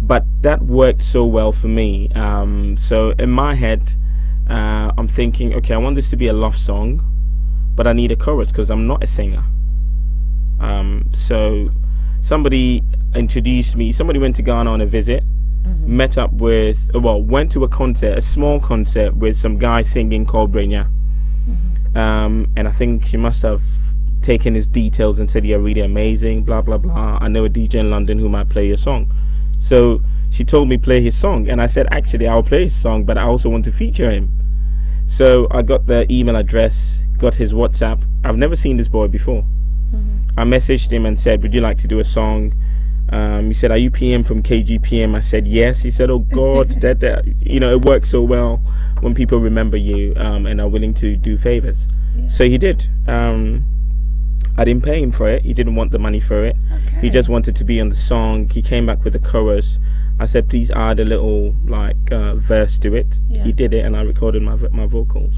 but that worked so well for me. So in my head, I'm thinking, okay, I want this to be a love song, but I need a chorus because I'm not a singer. So somebody introduced me. Somebody went to Ghana on a visit, met up with, went to a concert, a small concert with some guy singing called Brainia. And I think she must have taken his details and said, you're really amazing, blah, blah, blah. I know a DJ in London who might play your song. So she told me play his song. And I said, actually, I'll play his song, but I also want to feature him. So I got the email address, got his WhatsApp. I've never seen this boy before. I messaged him and said, would you like to do a song? He said, are you PM from KGPM? I said, yes. He said, oh God, it works so well when people remember you and are willing to do favors. So he did. I didn't pay him for it. He didn't want the money for it. He just wanted to be on the song. He came back with a chorus. I said, please add a little verse to it. He did it, and I recorded my vocals.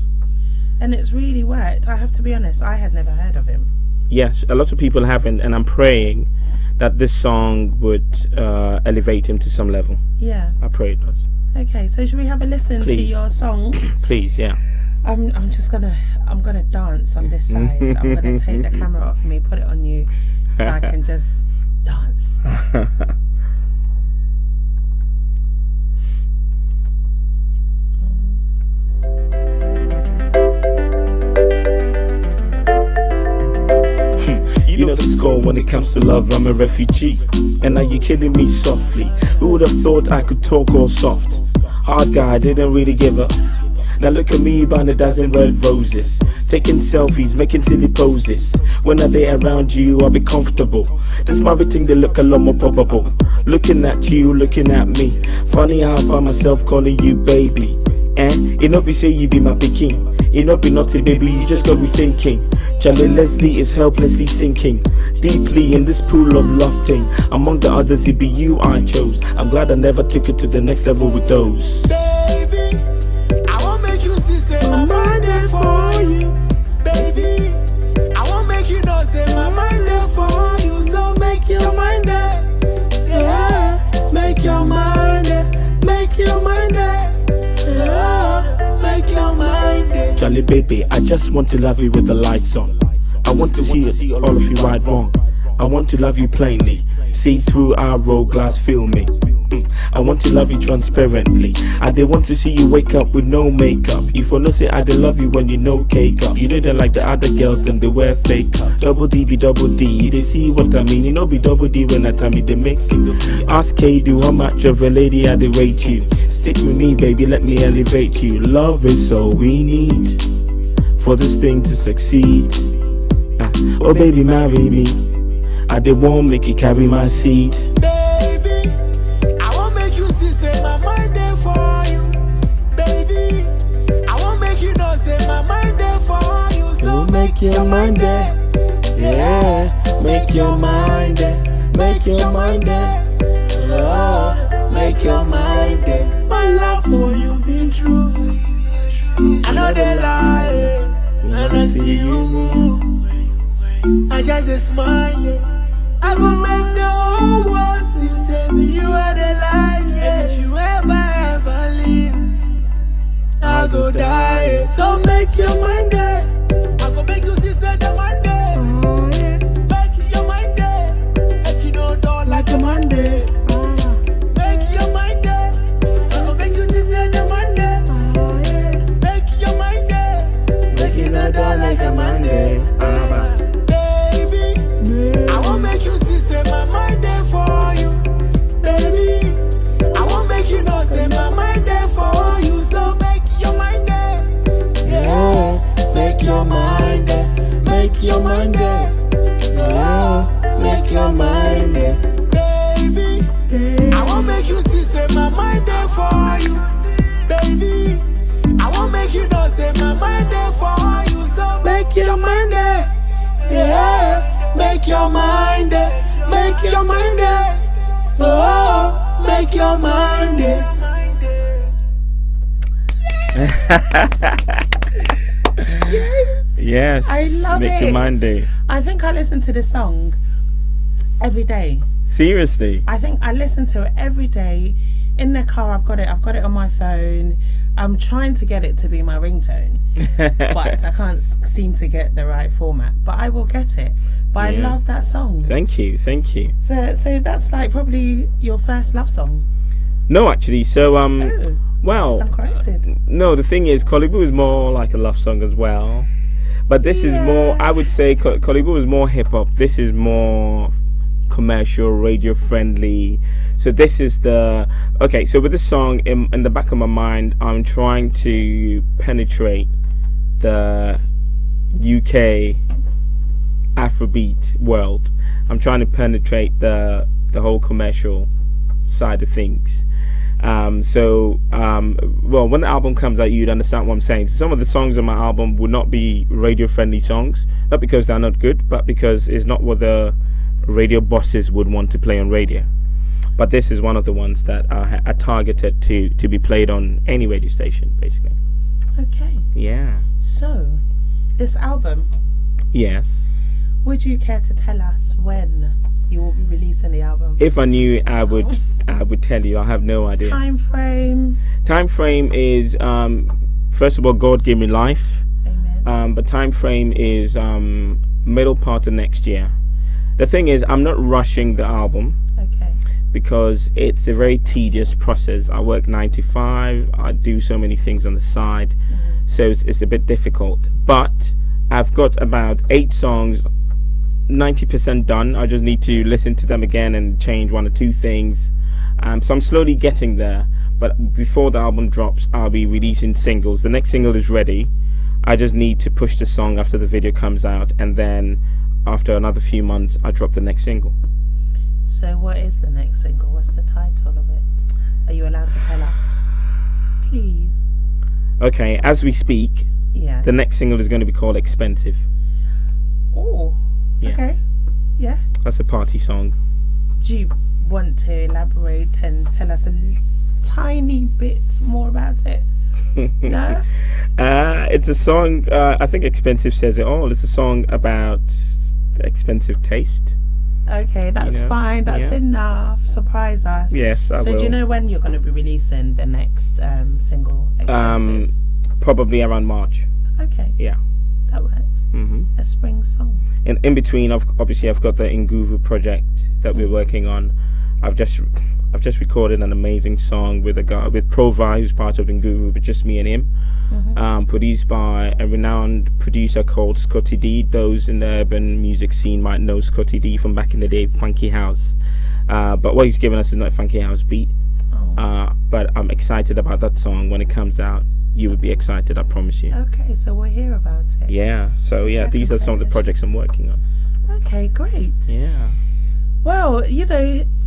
And it's really worked. I have to be honest, I had never heard of him. Yes, a lot of people haven't, and I'm praying that this song would elevate him to some level. Yeah. I pray it does. Okay, so should we have a listen to your song? Please, yeah. I'm gonna dance on this side. I'm gonna take the camera off me, put it on you, so I can just dance. You know the score when it comes to love, I'm a refugee. And now you're killing me softly. Who would have thought I could talk all soft? Hard guy, didn't really give up. Now look at me buying a dozen red roses, taking selfies, making silly poses. When are they around you, I'll be comfortable. This my thing, they look a lot more probable. Looking at you, looking at me. Funny how I find myself calling you baby. And it not be say you be my picking. It not be nothing, baby, you just got me thinking. Charlie Leslie is helplessly sinking deeply in this pool of love thing. Among the others, it be you I chose. I'm glad I never took it to the next level with those. Baby, I won't make you see, say my mind there for you. Baby, I won't make you know, say my mind there for you. So make your mind there, yeah. Make your mind there, make your mind there, yeah. Make your mind there. Charlie baby, I just want to love you with the lights on. I want to see all of you right wrong. I want to love you plainly, see through our road glass, feel me. I want to love you transparently. I they want to see you wake up with no makeup. If I no say I they love you when you know cake up. You know they like the other girls, them they wear fake up. Double D be double D, they see what I mean. You know be double D when I tell me they make single C. Ask K-Do how much of a lady I they rate you. Stick with me baby, let me elevate you. Love is all we need for this thing to succeed. Oh baby, marry me. I they won't make you carry my seed. Baby, I won't make you see, say my mind there for you. Baby, I won't make you know, say my mind there for you. So make your mind there, yeah. Make your mind there, make your mind there, oh. Make your mind there. My love for you been true. I know they lie, and I see you move. I just a smile. I will make the whole world see, say me you are the light. And if you ever leave, I'll go die. So make your mind there. I go make you see, say the Monday. Make your mind there. Make you know don't like the Monday. Make your mind there. I go make you see, say the Monday. Make your mind there. Make you know don't like the Monday. I won't make you see, say my mind there for you. Baby, I won't make you know, say my mind there for you. So make your mind there, yeah. Make your mind there, make your mind there, yeah. Make your mind there. Baby, I won't make you see, say my mind there for you. Baby, I won't make you know, say my mind there for you. So make your mind there, yeah. Make your mind there, make your mind there, oh, make your mind there. Yes, I love make it. your mind there. I think I listen to this song every day. Seriously? I think I listen to it every day. In the car, I've got it on my phone. I'm trying to get it to be my ringtone, but I can't seem to get the right format. But I will get it. But Yeah. I love that song. Thank you, thank you. So that's like probably your first love song. No, actually, so well, I'm corrected. no, the thing is, Kolibu is more like a love song as well, but this is more. I would say Kolibu is more hip hop. This is more commercial, radio friendly. So this is the okay. So with this song in the back of my mind, I'm trying to penetrate the UK Afrobeat world. I'm trying to penetrate the whole commercial side of things. Well, when the album comes out, you'd understand what I'm saying. So some of the songs on my album would not be radio friendly songs, not because they're not good, but because it's not what the radio bosses would want to play on radio. But this is one of the ones that are targeted to be played on any radio station, basically. Okay. Yeah. So, this album. Yes. Would you care to tell us when you will be releasing the album? If I knew, I would tell you. I have no idea. Time frame? Time frame is, first of all, God gave me life. Amen. But time frame is middle part of next year. The thing is, I'm not rushing the album. Okay. Because it's a very tedious process. I work 9 to 5. I do so many things on the side. So it's a bit difficult. But I've got about 8 songs, 90% done. I just need to listen to them again and change 1 or 2 things. So I'm slowly getting there. But before the album drops, I'll be releasing singles. The next single is ready. I just need to push the song after the video comes out, and then after another few months, I drop the next single. So what is the next single? What's the title of it? Are you allowed to tell us? Please. Okay, as we speak, yes. The next single is going to be called Expensive. Oh, yeah. Okay. Yeah. That's a party song. Do you want to elaborate and tell us a tiny bit more about it? No? It's a song, I think Expensive says it all. It's a song about expensive taste. Okay, that's fine. That's enough. Surprise us. Yes, I will. So do you know when you're going to be releasing the next single, Expensive? Probably around March. Okay. Yeah. That works. A spring song. In between, obviously, I've got the Nguvu project that we're working on. I've just recorded an amazing song with a guy, with Provi, who's part of Nguvu, but just me and him. Produced by a renowned producer called Scotty D. Those in the urban music scene might know Scotty D from back in the day, Funky House. But what he's given us is not a Funky House beat. But I'm excited about that song. When it comes out, you would be excited, I promise you. Okay, so we'll hear about it. Yeah, so yeah, these are some of the projects I'm working on. Okay, great. Yeah. Well,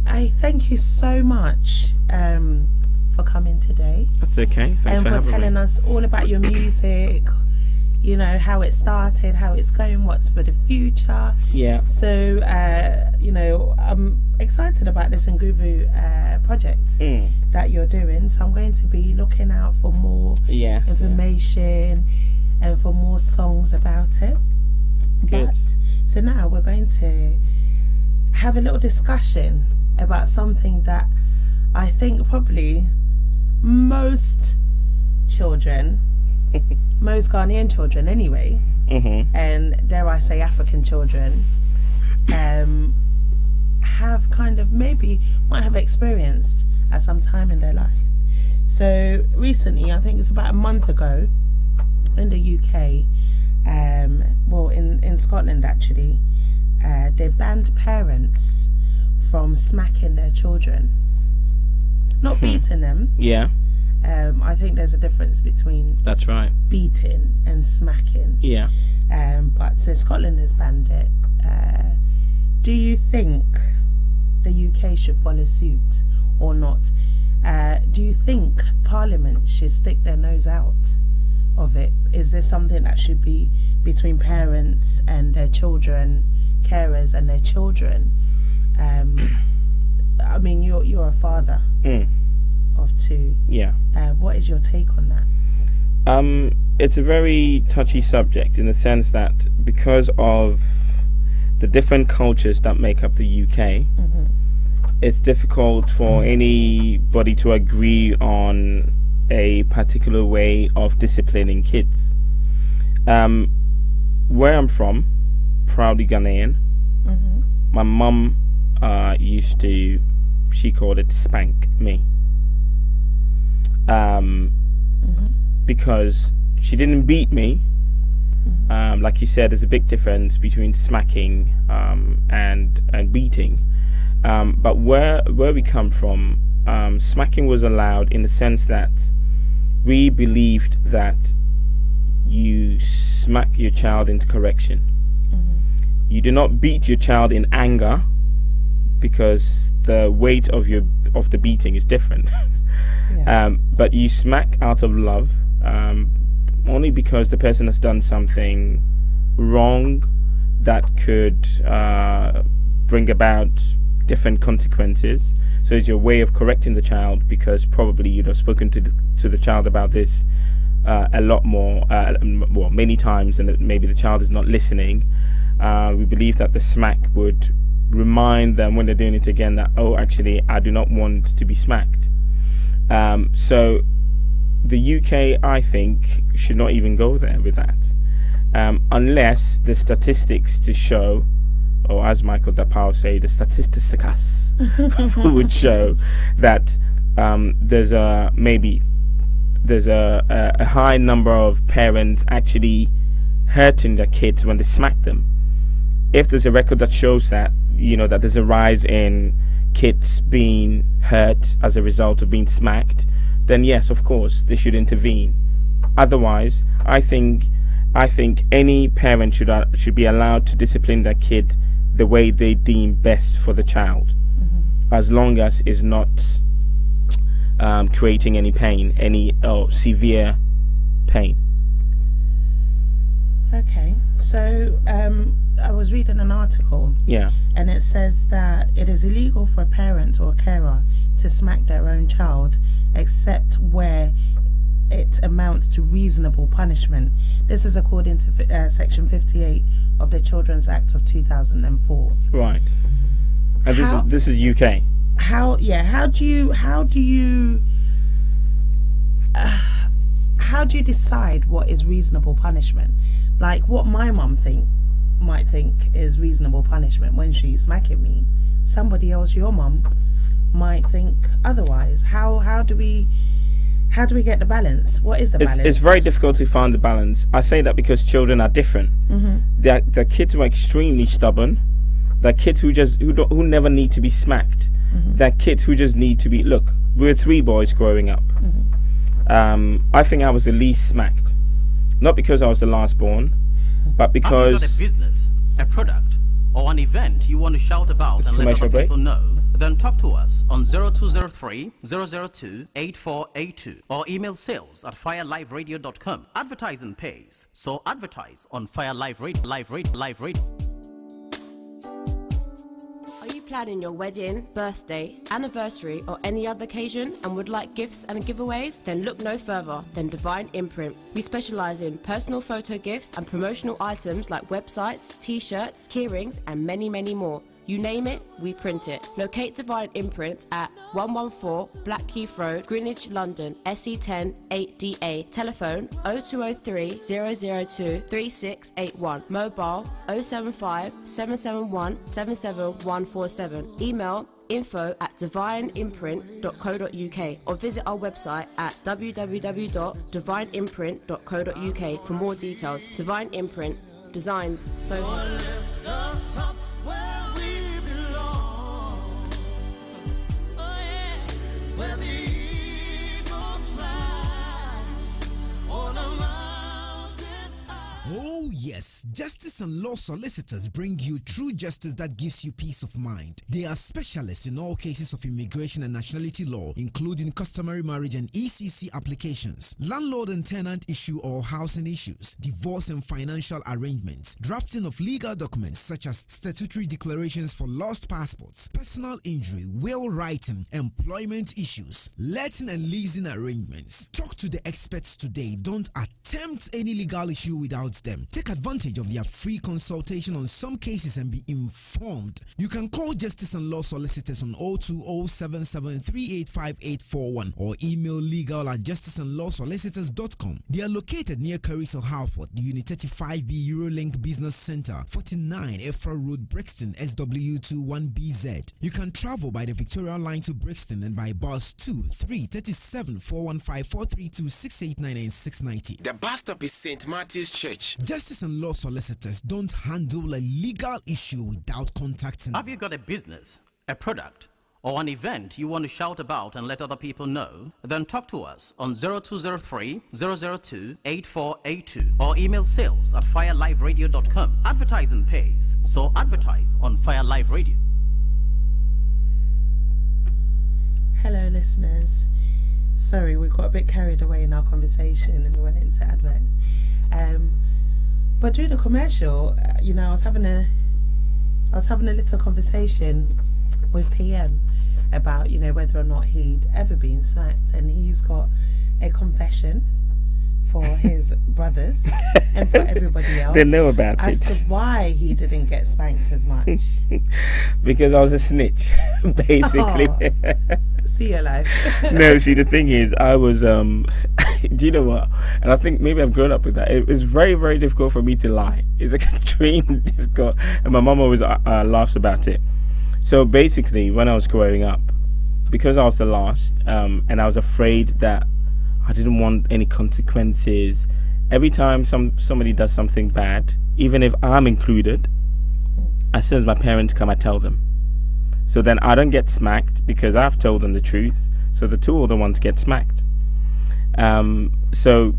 I thank you so much for coming today. That's okay. Thanks and for telling us all about your music, how it started, how it's going, what's for the future. Yeah. So, I'm excited about this Nguvu project that you're doing. So I'm going to be looking out for more information and for more songs about it. Good. So now we're going to have a little discussion about something that I think probably most children, most Ghanaian children anyway, and dare I say African children, have kind of might have experienced at some time in their life. So recently, I think it's about a month ago, in the UK, in Scotland actually, they banned parents from smacking their children. Not beating them. Yeah. I think there's a difference between that's right, beating and smacking. Yeah. But so Scotland has banned it. Do you think the UK should follow suit or not? Do you think Parliament should stick their nose out of it? Is there something that should be between parents and their children, carers and their children? I mean, you're a father of 2. Yeah. What is your take on that? It's a very touchy subject in the sense that because of the different cultures that make up the UK, it's difficult for anybody to agree on a particular way of disciplining kids. Where I'm from, proudly Ghanaian, my mum used to, she called it spank me. Because she didn't beat me. Like you said, there's a big difference between smacking and beating. But where we come from, smacking was allowed in the sense that we believed that you smack your child into correction. You do not beat your child in anger because the weight of the beating is different. But you smack out of love, only because the person has done something wrong that could bring about different consequences. So it's your way of correcting the child, because probably you'd have spoken to the child about this a lot more, many times, and maybe the child is not listening. We believe that the smack would remind them when they're doing it again that, oh, actually, I do not want to be smacked. So the UK, I think, should not even go there with that, unless the statistics to show, or as Michael Dapao say, the statistics would show that there's a high number of parents actually hurting their kids when they smack them. If there's a record that shows that, that there's a rise in kids being hurt as a result of being smacked, then yes, of course, they should intervene. Otherwise, I think any parent should be allowed to discipline their kid the way they deem best for the child, as long as it's not creating any pain, any severe pain. Okay, so I was reading an article, and it says that it is illegal for a parent or a carer to smack their own child, except where it amounts to reasonable punishment. This is according to Section 58 of the Children's Act of 2004. Right, and this is UK. How do you decide what is reasonable punishment? Like what my mum might think is reasonable punishment when she's smacking me, somebody else, your mum, might think otherwise. How do we get the balance? What is the balance? It's very difficult to find the balance. I say that because children are different. They're kids who are extremely stubborn. They're kids who never need to be smacked. They're kids who just need to be. Look, we were 3 boys growing up. I think I was the least smacked, not because I was the last born, but because. Have you got a business, a product, or an event you want to shout about and let other people know? Then talk to us on 0203 002 8482 or email sales@fireliveradio.com. Advertising pays, so advertise on Fire Live Radio. Are you planning your wedding, birthday, anniversary, or any other occasion and would like gifts and giveaways? Then look no further than Divine Imprint. We specialize in personal photo gifts and promotional items like websites, t-shirts, keyrings, and many, many more. You name it, we print it. Locate Divine Imprint at 114 Blackheath Road, Greenwich, London, SE10 8DA. Telephone 0203 002 3681. Mobile 075 771 77147. Email info@divineimprint.co.uk or visit our website at www.divineimprint.co.uk for more details. Divine Imprint, designs so where the eagles fly on a mountain high. Oh yes, Justice and Law Solicitors bring you true justice that gives you peace of mind. They are specialists in all cases of immigration and nationality law, including customary marriage and ECC applications, landlord and tenant issue or housing issues, divorce and financial arrangements, drafting of legal documents such as statutory declarations for lost passports, personal injury, will writing, employment issues, letting and leasing arrangements. Talk to the experts today. Don't attempt any legal issue without them. Take advantage of their free consultation on some cases and be informed. You can call Justice and Law Solicitors on 02077385841 or email legal@justiceandlawsolicitors.com. They are located near Curry's or Halford, Unit 35B Eurolink Business Center, 49 Efra Road, Brixton, SW21BZ. You can travel by the Victoria Line to Brixton and by bus 2, 3, 37, 415, 432, 689 and 690. The bus stop is St. Martin's Church. Justice and Law Solicitors don't handle a legal issue without contacting. Have you got a business, a product, or an event you want to shout about and let other people know? Then talk to us on 0203 002 8482 or email sales@fireliveradio.com. Advertising pays, so advertise on Fire Live Radio. Hello listeners, sorry we got a bit carried away in our conversation and we went into adverts. But during the commercial, I was having a little conversation with PM about whether or not he'd ever been smacked, and he's got a confession for his brothers and for everybody else. They know about as it. to why he didn't get spanked as much. Because I was a snitch, basically. Oh, see your life. No, see, the thing is, I was, do you know what? And I think maybe I've grown up with that. It was very, very difficult for me to lie. It's extremely difficult. And my mom always laughs about it. So basically, when I was growing up, because I was the last, and I was afraid that I didn't want any consequences. Every time somebody does something bad, even if I'm included, as soon as my parents come, I tell them. So then I don't get smacked because I've told them the truth. So the two older ones get smacked. So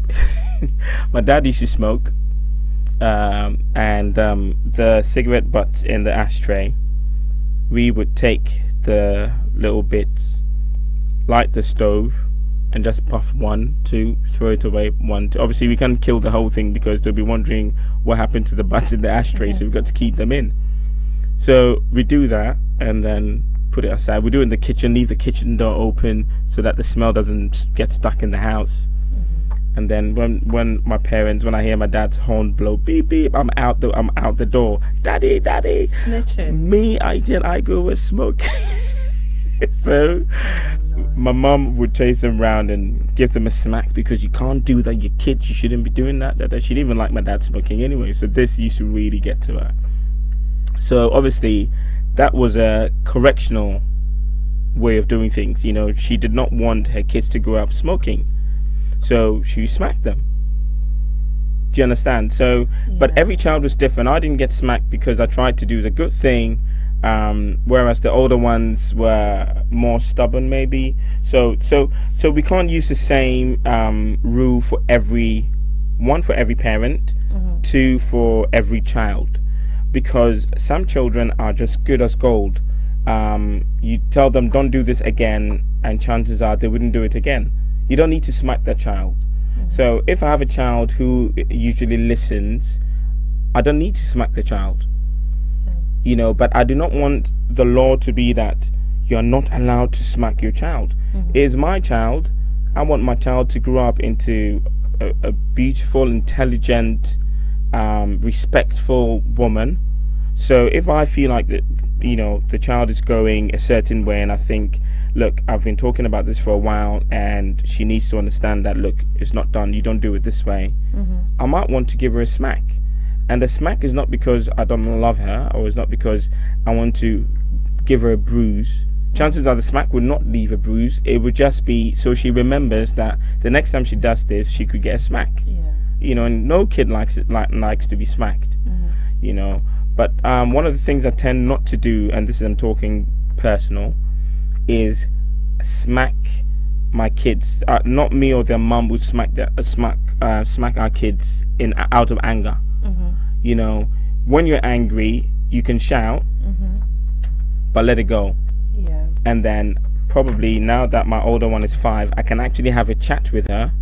my dad used to smoke, and the cigarette butts in the ashtray, we would take the little bits, light the stove, and just puff 1, 2, throw it away, 1, 2. Obviously, we can't kill the whole thing because they'll be wondering what happened to the butts in the ashtray, so we've got to keep them in. So we do that and then put it aside. We do it in the kitchen, leave the kitchen door open so that the smell doesn't get stuck in the house. And then when I hear my dad's horn blow, beep beep, I'm out the door. Daddy, snitching. Me, I go with smoke. So my mom would chase them around and give them a smack because you can't do that. You're kids, you shouldn't be doing that. She didn't even like my dad smoking anyway. So this used to really get to her. So obviously that was a correctional way of doing things. You know, she did not want her kids to grow up smoking. So she smacked them. Do you understand? So, but every child was different. I didn't get smacked because I tried to do the good thing, whereas the older ones were more stubborn, maybe. So we can't use the same rule for every parent, 2 for every child, because some children are just good as gold. You tell them don't do this again, and chances are they wouldn't do it again. You don't need to smack that child. So if I have a child who usually listens, I don't need to smack the child. You know, but I do not want the law to be that you're not allowed to smack your child. It is my child. I want my child to grow up into a beautiful, intelligent, respectful woman. So if I feel like that, you know, the child is going a certain way, and I think, look, I've been talking about this for a while and she needs to understand that, look, it's not done, you don't do it this way, I might want to give her a smack. And the smack is not because I don't love her, or it's not because I want to give her a bruise. Chances are the smack would not leave a bruise. It would just be so she remembers that the next time she does this, she could get a smack. You know, and no kid likes to be smacked. You know, but one of the things I tend not to do, and this is, I'm talking personal, is smack my kids. Not me or their mum would smack our kids out of anger. You know, when you're angry, you can shout, but let it go. And then probably now that my older one is 5, I can actually have a chat with her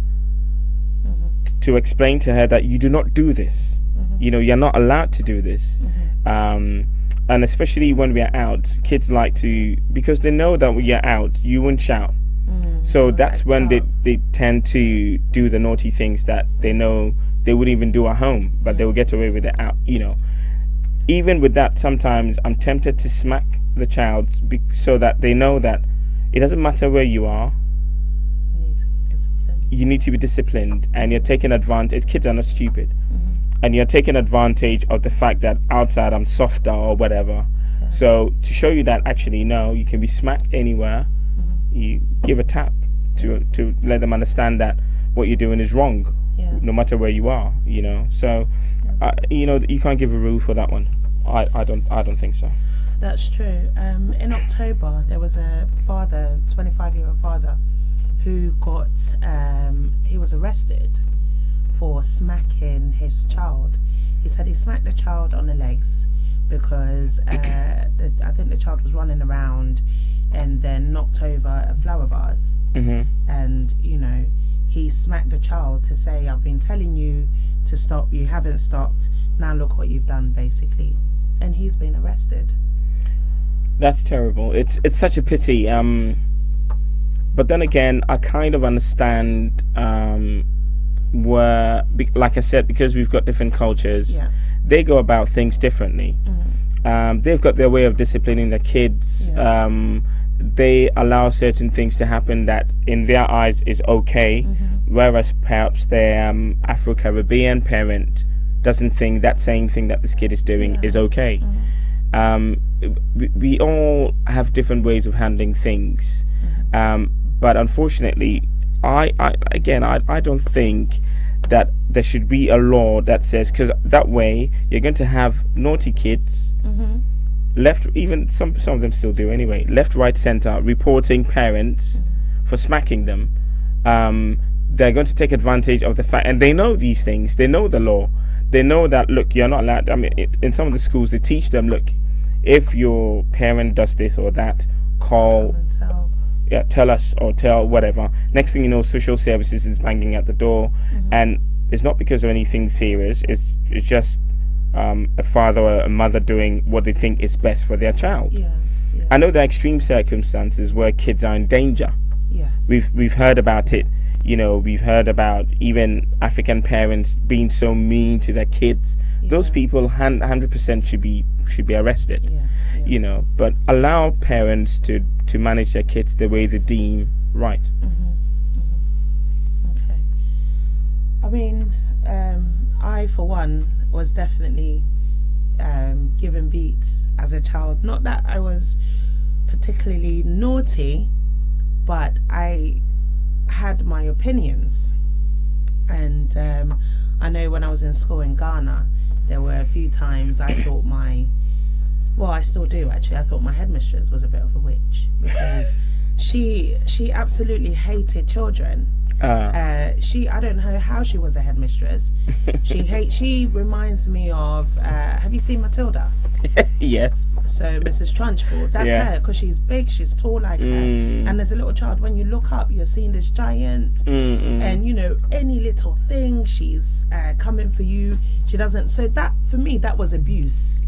to explain to her that you do not do this. You know, you're not allowed to do this. And especially when we are out, kids like to, because they know that when you're out, you won't shout. So that's when they tend to do the naughty things that they know they wouldn't even do at home, but they will get away with it out, you know. Even with that, sometimes I'm tempted to smack the child so that they know that it doesn't matter where you are. You need to be disciplined, and you're taking advantage. Kids are not stupid. And you're taking advantage of the fact that outside I'm softer or whatever. So to show you that actually, no, you can be smacked anywhere. You give a tap to let them understand that what you're doing is wrong, no matter where you are. You know, so you know, you can't give a rule for that one. I don't think so. That's true. In October, there was a father, 25-year-old father, who got he was arrested for smacking his child. He said he smacked the child on the legs because I think the child was running around and then knocked over a flower vase. And, you know, he smacked the child to say, I've been telling you to stop, you haven't stopped, now look what you've done, basically. And he's been arrested. That's terrible. It's such a pity. But then again, I kind of understand were, like I said, because we've got different cultures, they go about things differently. They've got their way of disciplining their kids. They allow certain things to happen that in their eyes is okay, whereas perhaps their Afro-Caribbean parent doesn't think that same thing that this kid is doing is okay. We all have different ways of handling things, but unfortunately, I don't think that there should be a law that says, because that way you're going to have naughty kids, left, even some of them still do anyway, left, right, center, reporting parents for smacking them. They're going to take advantage of the fact, and they know these things, they know the law, they know that, look, you're not allowed. I mean, in some of the schools they teach them, look, if your parent does this or that, call, tell us, or tell whatever. Next thing you know, social services is banging at the door, and it's not because of anything serious, it's just a father or a mother doing what they think is best for their child. I know there are extreme circumstances where kids are in danger. We've heard about it. You know, we've heard about even African parents being so mean to their kids. Those people 100% should be arrested. You know, but allow parents to manage their kids the way they deem right. Okay. I mean, I for one was definitely given beats as a child. Not that I was particularly naughty, but I had my opinions. And I know when I was in school in Ghana, there were a few times I thought I still do actually, I thought my headmistress was a bit of a witch, because she absolutely hated children. I don't know how she was a headmistress. She reminds me of have you seen Matilda? Yes. So Mrs. Trunchbull, that's her, because she's big, she's tall like her, and as a little child, when you look up, you're seeing this giant, and you know, any little thing, she's coming for you. She doesn't. So that, for me, that was abuse.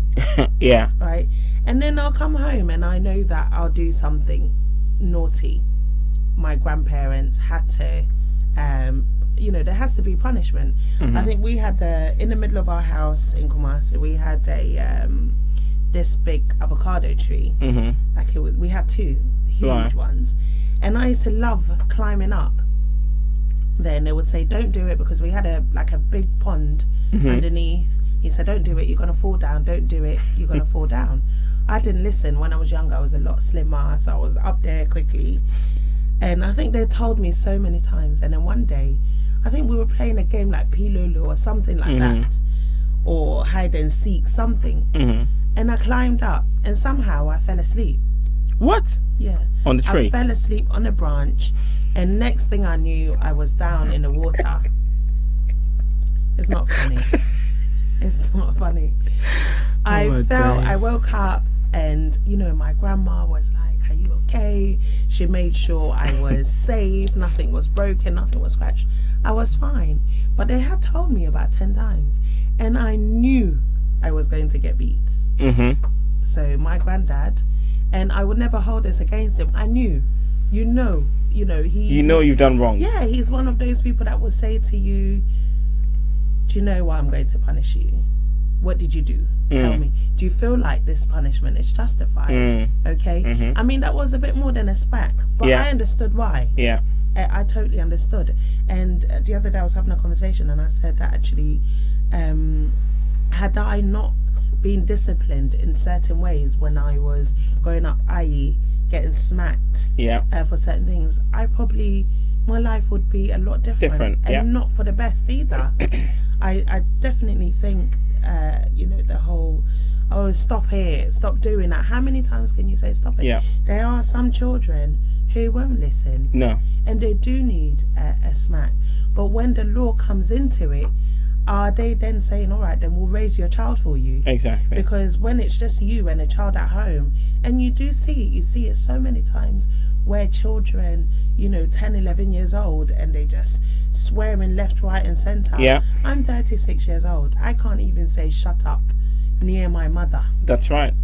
Right. And then I'll come home and I know that I'll do something naughty. My grandparents had to, you know, there has to be punishment. I think we had in the middle of our house in Kumasi, we had a this big avocado tree. Like we had two huge ones, and I used to love climbing up. Then they would say, "Don't do it," because we had a big pond underneath. He said, "Don't do it, you're gonna fall down. Don't do it, you're gonna fall down." I didn't listen. When I was younger, I was a lot slimmer, so I was up there quickly. And I think they told me so many times. And then one day, I think we were playing a game like Pilolo or something like that, or hide and seek, something. And I climbed up, and somehow I fell asleep. What? Yeah. On the tree? I fell asleep on a branch, and next thing I knew, I was down in the water. It's not funny. It's not funny. I woke up, and you know, my grandma was like, "Are you okay?" She made sure I was safe, nothing was broken, nothing was scratched. I was fine. But they had told me about 10 times, and I knew I was going to get beats. So my granddad, and I would never hold this against him, I knew, you know you've done wrong. Yeah, he's one of those people that will say to you, "Do you know why I'm going to punish you? What did you do? Tell me. Do you feel like this punishment is justified?" Okay. I mean, that was a bit more than a smack, but I understood why. I totally understood. And the other day I was having a conversation, and I said that actually, had I not been disciplined in certain ways when I was growing up, i.e. getting smacked for certain things, my life would be a lot different. And not for the best either. I definitely think, you know, the whole, "Oh, stop here, stop doing that." How many times can you say stop it? There are some children who won't listen. No. And they do need a smack. But when the law comes into it, are they then saying, "All right, then we'll raise your child for you"? Exactly. Because when it's just you and a child at home, and you see it so many times where children, you know, 10, 11 years old, and they just swearing left, right, and centre. I'm 36 years old. I can't even say "shut up" near my mother. That's right.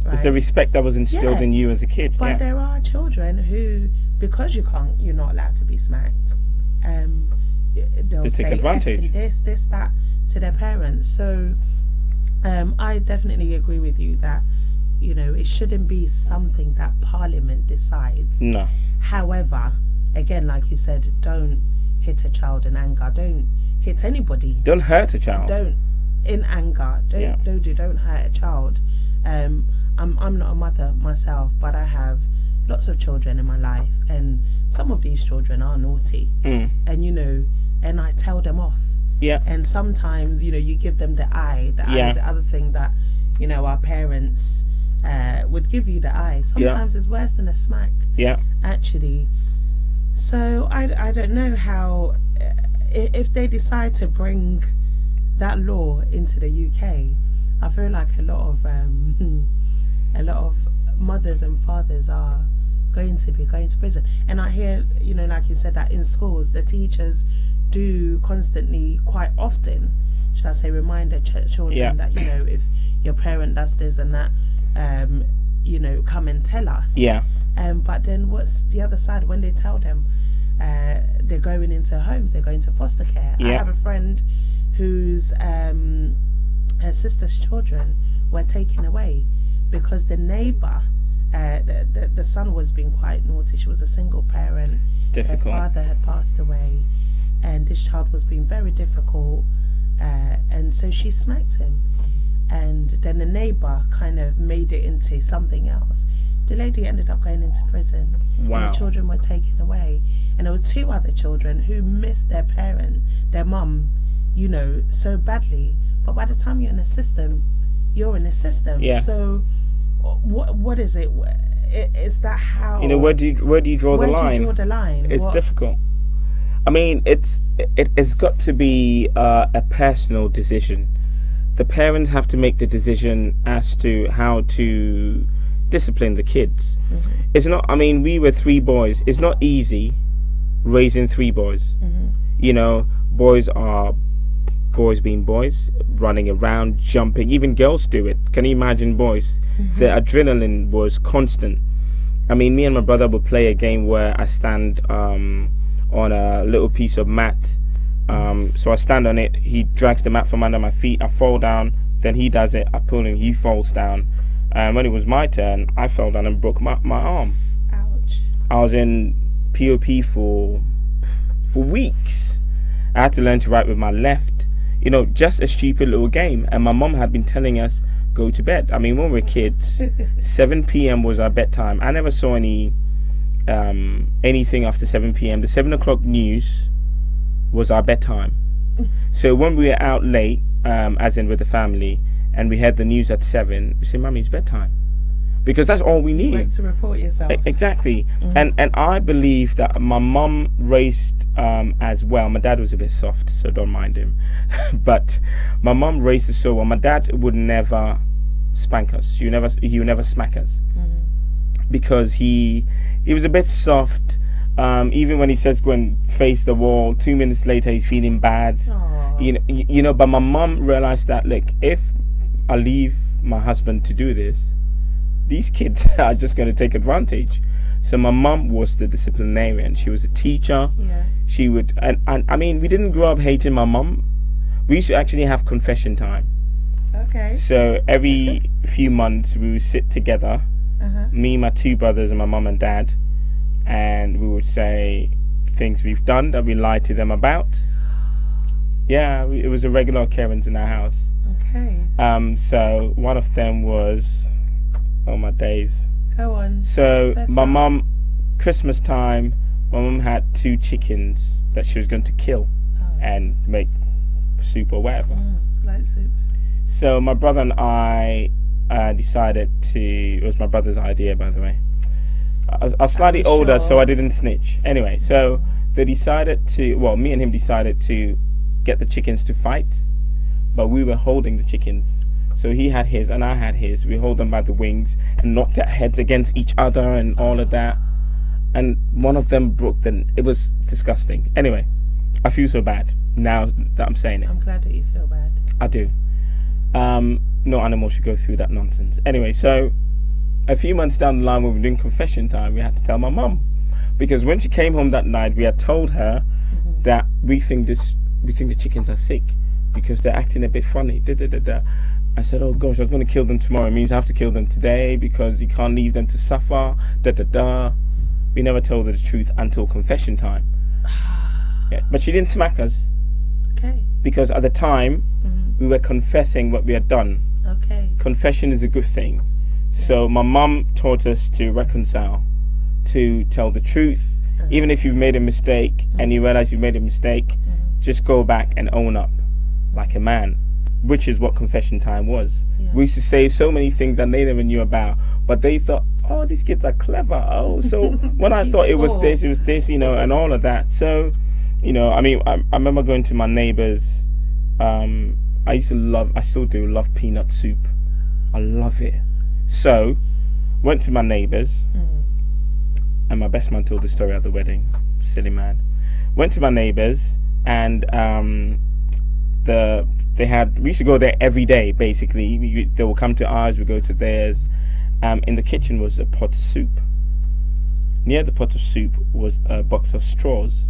It's the respect that was instilled in you as a kid. But there are children who, because you're not allowed to be smacked, they'll take say advantage. this, that to their parents. So I definitely agree with you that, you know, it shouldn't be something that Parliament decides. No. However, again, like you said, don't hit a child in anger. Don't hit anybody. Don't hurt a child. Don't in anger. Don't hurt a child. I'm not a mother myself, but I have lots of children in my life, and some of these children are naughty. And you know, and I tell them off. Yeah. And sometimes, you know, you give them the eye. The eye is the other thing that, you know, our parents would give you the eye. Sometimes it's worse than a smack. Yeah. Actually. So I don't know how, if they decide to bring that law into the UK, I feel like a lot of mothers and fathers are going to be going to prison. And I hear, you know, like you said, that in schools the teachers do constantly, quite often, should I say, remind the children that, you know, if your parent does this and that, you know, come and tell us. Yeah. But then what's the other side when they tell them they're going into homes, they're going to foster care? I have a friend whose her sister's children were taken away because the neighbour, the son was being quite naughty. She was a single parent. It's difficult. Her father had passed away, and this child was being very difficult, and so she smacked him. And then the neighbour kind of made it into something else. The lady ended up going into prison. Wow. And the children were taken away. And there were 2 other children who missed their parent, their mum, you know, so badly. But by the time you're in the system, you're in the system. Yeah. So what is it? Is that how... You know, where do you draw the line? Where do you draw the line? It's difficult. I mean, it's got to be a personal decision. The parents have to make the decision as to how to discipline the kids. It's not, I mean, we were 3 boys. It's not easy raising 3 boys. You know, boys being boys, running around, jumping. Even girls do it. Can you imagine boys? The adrenaline was constant. I mean, me and my brother would play a game where I stand on a little piece of mat. So I stand on it, he drags the mat from under my feet, I fall down, then he does it, I pull him, he falls down. And when it was my turn, I fell down and broke my arm. Ouch. I was in POP for weeks. I had to learn to write with my left. You know, just a stupid little game. And my mom had been telling us, go to bed. I mean, when we were kids, 7 p.m. was our bedtime. I never saw anything after 7 p.m. The 7 o'clock news was our bedtime. So when we were out late, as in with the family, and we had the news at 7, we say, Mummy's bedtime. Because that's all we need. Wait to report yourself. Exactly. And I believe that my mum raised as well. My dad was a bit soft, so don't mind him. But my mum raised us so well. My dad would never spank us. He would never smack us. Because he was a bit soft. Even when he says go and face the wall, 2 minutes later he's feeling bad. You know. But my mum realized that, look, if I leave my husband to do this, these kids are just going to take advantage. So my mum was the disciplinarian. She was a teacher. She would, and I mean, we didn't grow up hating my mum. We used to actually have confession time. Okay. So every few months we would sit together, me, my 2 brothers, and my mum and dad. And we would say things we've done that we lied to them about. Yeah, it was a regular occurrence in our house. Okay. So one of them was, oh my days. Go on. So my mum, Christmas time, my mum had 2 chickens that she was going to kill and make soup or whatever. Light soup. So my brother and I decided to, it was my brother's idea, by the way. I was slightly older, so I didn't snitch. Anyway, so they decided to, well, me and him decided to get the chickens to fight, but we were holding the chickens. So he had his and I had his. We hold them by the wings and knocked their heads against each other and all of that. And one of them broke it was disgusting. Anyway, I feel so bad now that I'm saying it. I'm glad that you feel bad. I do. No animal should go through that nonsense. Anyway, so a few months down the line when we were doing confession time, we had to tell my mum. Because when she came home that night, we had told her that we think the chickens are sick because they're acting a bit funny. Da, da, da, da. I said, oh gosh, I was going to kill them tomorrow. It means I have to kill them today because you can't leave them to suffer. Da da da. We never told her the truth until confession time. Yeah, but she didn't smack us. Okay. Because at the time we were confessing what we had done. Okay. Confession is a good thing. So my mum taught us to reconcile, to tell the truth. Even if you've made a mistake and you realize you've made a mistake, just go back and own up like a man, which is what confession time was. We used to say so many things that they never knew about, but they thought, oh, these kids are clever. Oh, so when I thought it was this, you know, and all of that. So, you know, I mean, I remember going to my neighbors. I still do love peanut soup. I love it. So, went to my neighbors, and my best man told the story at the wedding. Silly man. Went to my neighbors, and we used to go there every day. Basically, they will come to ours, we go to theirs. In the kitchen was a pot of soup. Near the pot of soup was a box of straws.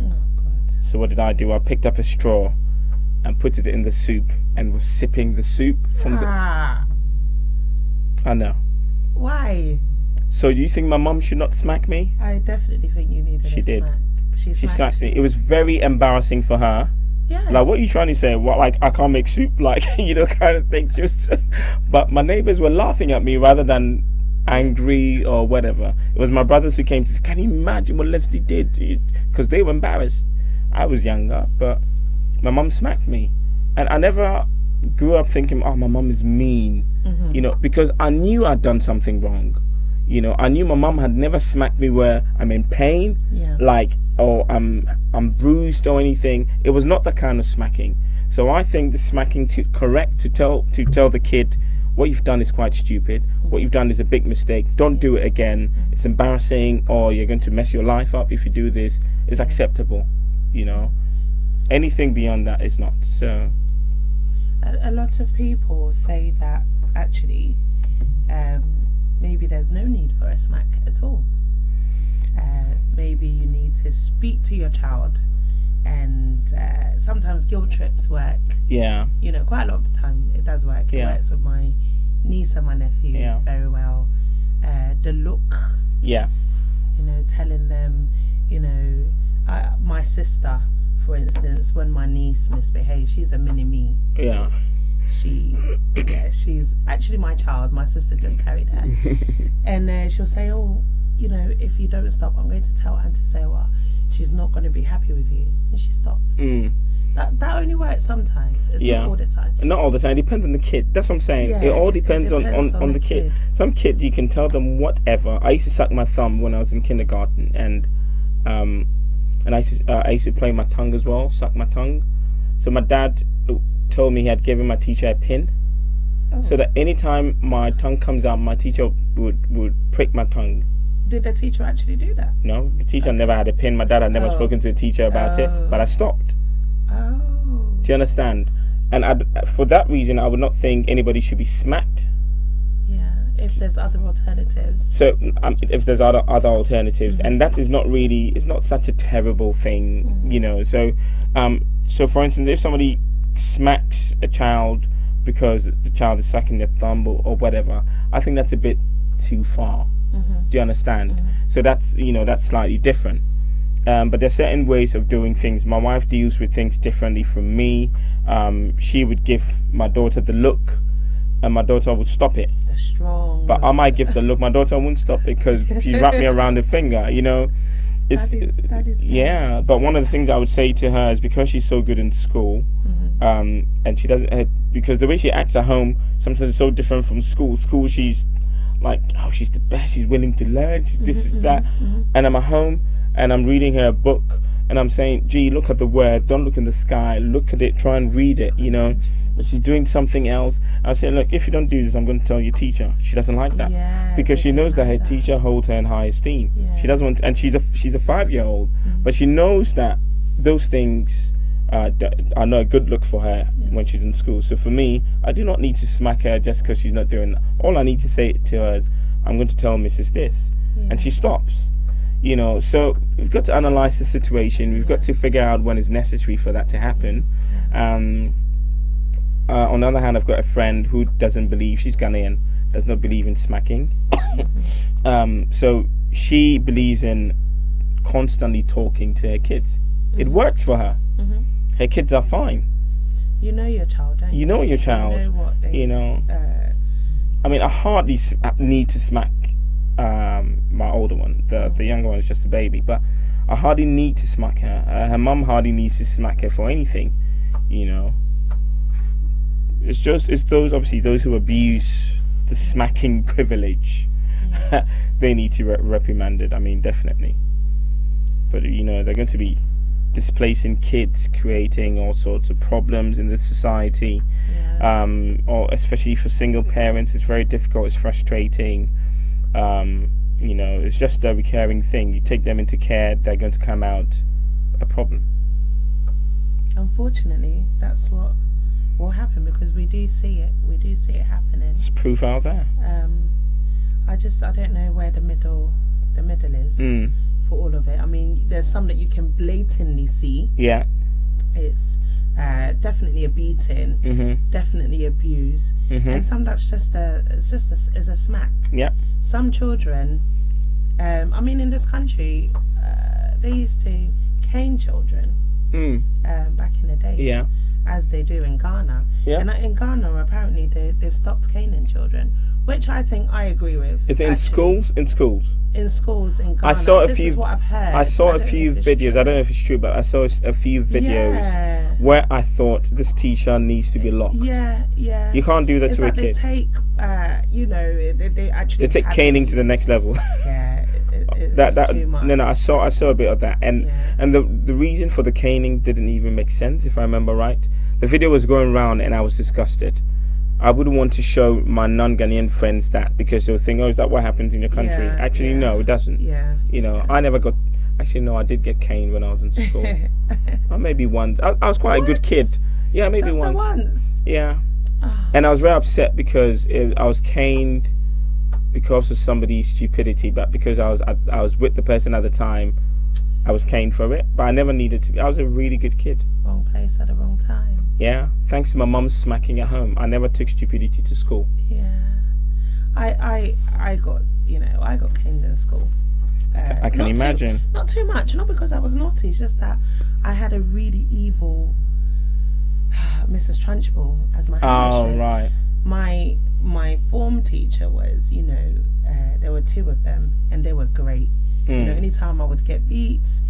Oh God! So what did I do? I picked up a straw and put it in the soup and was sipping the soup from the. I know. Why? So do you think my mum should not smack me? I definitely think you needed She a did. smack. She smacked me. It was very embarrassing for her. Yes. Like, what are you trying to say? What, like, I can't make soup? Like, you know, kind of thing. Just, but my neighbors were laughing at me rather than angry or whatever. It was my brothers who came to say, can you imagine what Leslie did? Because they were embarrassed. I was younger, but my mum smacked me. And I never grew up thinking, oh, my mum is mean. You know, because I knew I'd done something wrong. You know, I knew my mum had never smacked me where I'm in pain, like, or I'm bruised or anything. It was not the kind of smacking. So I think the smacking to tell the kid what you've done is quite stupid. What you've done is a big mistake. Don't do it again. It's embarrassing, or you're going to mess your life up if you do this. Is acceptable. You know, anything beyond that is not. So a lot of people say that actually. Maybe there's no need for a smack at all. Maybe you need to speak to your child, and sometimes guilt trips work. Yeah. You know, quite a lot of the time it does work. It works with my niece and my nephews very well. The look. Yeah. You know, telling them, you know, my sister, for instance, when my niece misbehaves, she's a mini me. Yeah. She's actually my child. My sister just carried her. And she'll say, oh, you know, if you don't stop, I'm going to tell Auntie SERWAA she's not going to be happy with you. And she stops. That only works sometimes. It's not all the time. Not all the time. It depends on the kid. That's what I'm saying. It all depends on the kid. Some kids, you can tell them whatever. I used to suck my thumb when I was in kindergarten, and I used to play my tongue as well, suck my tongue. So my dad told me he had given my teacher a pin, so that anytime my tongue comes out, my teacher would prick my tongue. Did the teacher actually do that? No, the teacher never had a pin. My dad had never spoken to the teacher about it, but I stopped. Do you understand? And for that reason, I would not think anybody should be smacked. Yeah, if there's other alternatives. So if there's other alternatives, and that is not really, it's not such a terrible thing, you know. So for instance, if somebody smacks a child because the child is sucking their thumb or whatever, I think that's a bit too far. Do you understand? So that's, you know, that's slightly different. But there's certain ways of doing things. My wife deals with things differently from me. She would give my daughter the look, and my daughter would stop it. The strong. But I might give the look. My daughter won't stop it because she's wrapped me around the finger. You know. That is yeah. But one of the things I would say to her is, because she's so good in school, and she doesn't, because the way she acts at home sometimes is so different from school. School, she's like, oh, she's the best. She's willing to learn. She's this, is that. And I'm at home and I'm reading her a book, and I'm saying, gee, look at the word. Don't look in the sky. Look at it. Try and read it. You know. But she's doing something else. I say, look, if you don't do this, I'm going to tell your teacher. She doesn't like that, because she knows that her teacher holds her in high esteem. She doesn't want, and she's a 5-year-old, but she knows that those things are not a good look for her when she's in school. So for me, I do not need to smack her just because she's not doing that. All I need to say to her is, I'm going to tell Mrs. this, and she stops. You know, so we've got to analyze the situation. We've got to figure out when it's necessary for that to happen. On the other hand, I've got a friend who doesn't believe, she's Ghanaian, does not believe in smacking. So she believes in constantly talking to her kids. It works for her. Her kids are fine. You know your child, don't you? You know your child. You know what they, I mean, I hardly need to smack my older one. The younger one is just a baby, but I hardly need to smack her. Her mum hardly needs to smack her for anything. You know, it's those who abuse the smacking privilege. They need to be reprimanded. I mean, definitely. But you know, they're going to be displacing kids, creating all sorts of problems in the society. Or especially for single parents, it's very difficult. It's frustrating. You know, it's just a recurring thing. You take them into care, they're going to come out a problem. Unfortunately, that's what will happen, because we do see it. We do see it happening. It's proof out there. I don't know where the middle is for all of it. I mean, there's some that you can blatantly see. Yeah. It's definitely a beating, definitely abuse, and some that's just a smack. Yeah. Some children, I mean, in this country, they used to cane children back in the days, as they do in Ghana. And in Ghana, apparently, they've stopped caning children, which I think I agree with. Is it in schools? In schools? In schools in Ghana. This is what I've heard. I saw a few videos. I don't know if it's true, but I saw a few videos where I thought this teacher needs to be locked. Yeah. You can't do that to a kid. They take, they actually take caning to the next level. Yeah, it's too much. No, I saw a bit of that, and the reason for the caning didn't even make sense, if I remember right. The video was going around, and I was disgusted. I wouldn't want to show my non-Ghanaian friends that, because they'll think, oh, is that what happens in your country? Actually, no, it doesn't. You know, I never got... Actually, no, I did get caned when I was in school. Or maybe once. I was quite a good kid. Yeah, maybe just once. Yeah. And I was very upset because I was caned because of somebody's stupidity, but because I was with the person at the time, I was caned for it. But I never needed to be. I was a really good kid. Wrong place at the wrong time. Yeah, thanks to my mum smacking at home, I never took stupidity to school. Yeah, I got caned in school. I can imagine. Not too much, not because I was naughty. It's just that I had a really evil Mrs. Trunchbull as my headmistress. Oh right. My form teacher was, there were two of them, and they were great. You know, anytime I would get beats,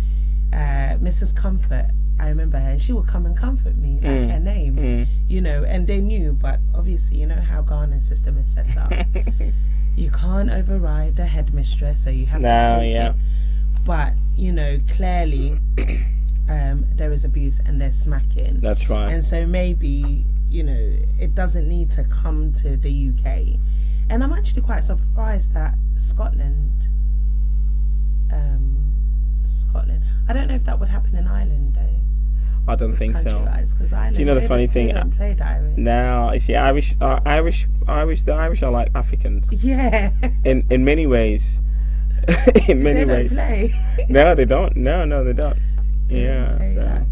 Mrs. Comfort, I remember her, and she would come and comfort me, like her name, and they knew, but obviously, you know how Ghana's system is set up. You can't override the headmistress, so you have to take it. But, clearly, there is abuse and there's smacking. That's right. And so maybe, it doesn't need to come to the UK. And I'm actually quite surprised that Scotland, I don't know if that would happen in Ireland, though. I don't think so. Because Ireland, do you know the funny thing? They don't play the Irish. No, you see, the Irish are like Africans. Yeah. In many ways. In many ways. Play. No, they don't. No, they don't. Yeah. So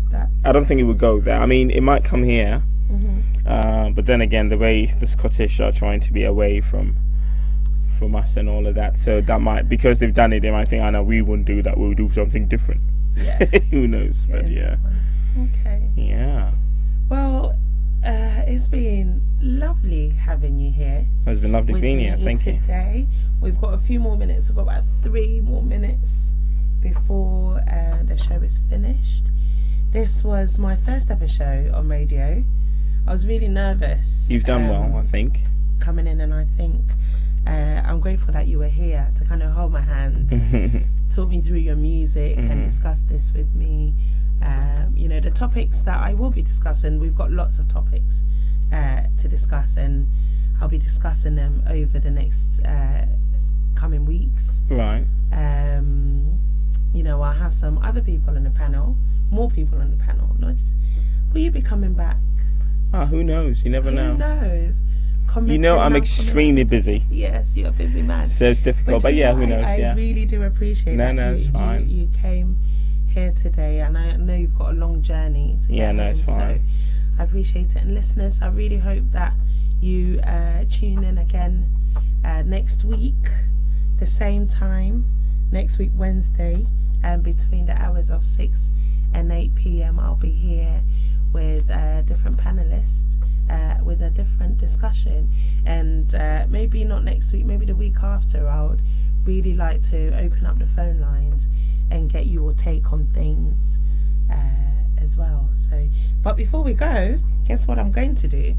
I don't think it would go there. I mean, it might come here, but then again, the way the Scottish are trying to be away from us and all of that, so that might, because they've done it, they might think, "I know we wouldn't do that. We'll do something different." Yeah. Who knows? But yeah. Okay. Yeah. Well, it's been lovely having you here. It's been lovely being here. Thank you. Today, we've got a few more minutes. We've got about 3 more minutes before the show is finished. This was my first ever show on radio. I was really nervous. You've done well, I think. Coming in, and I think I'm grateful that you were here to kind of hold my hand, talk me through your music, and discuss this with me. The topics that I will be discussing, we've got lots of topics to discuss, and I'll be discussing them over the next coming weeks. Right. I'll have some other people on the panel, more people on the panel. Will you be coming back? Who knows? You never know. Who knows? committing. You know, I'm extremely busy. Yes, you're a busy man. So it's difficult, but yeah, who knows? I really do appreciate that. No, it's fine. You came here today, and I know you've got a long journey to get home, it's fine. so I appreciate it. And listeners, I really hope that you tune in again next week, the same time, next week Wednesday, and between the hours of 6 and 8 p.m. I'll be here with different panelists with a different discussion, and maybe not next week, maybe the week after. I would really like to open up the phone lines and get your take on things as well. So, but before we go, guess what I'm going to do?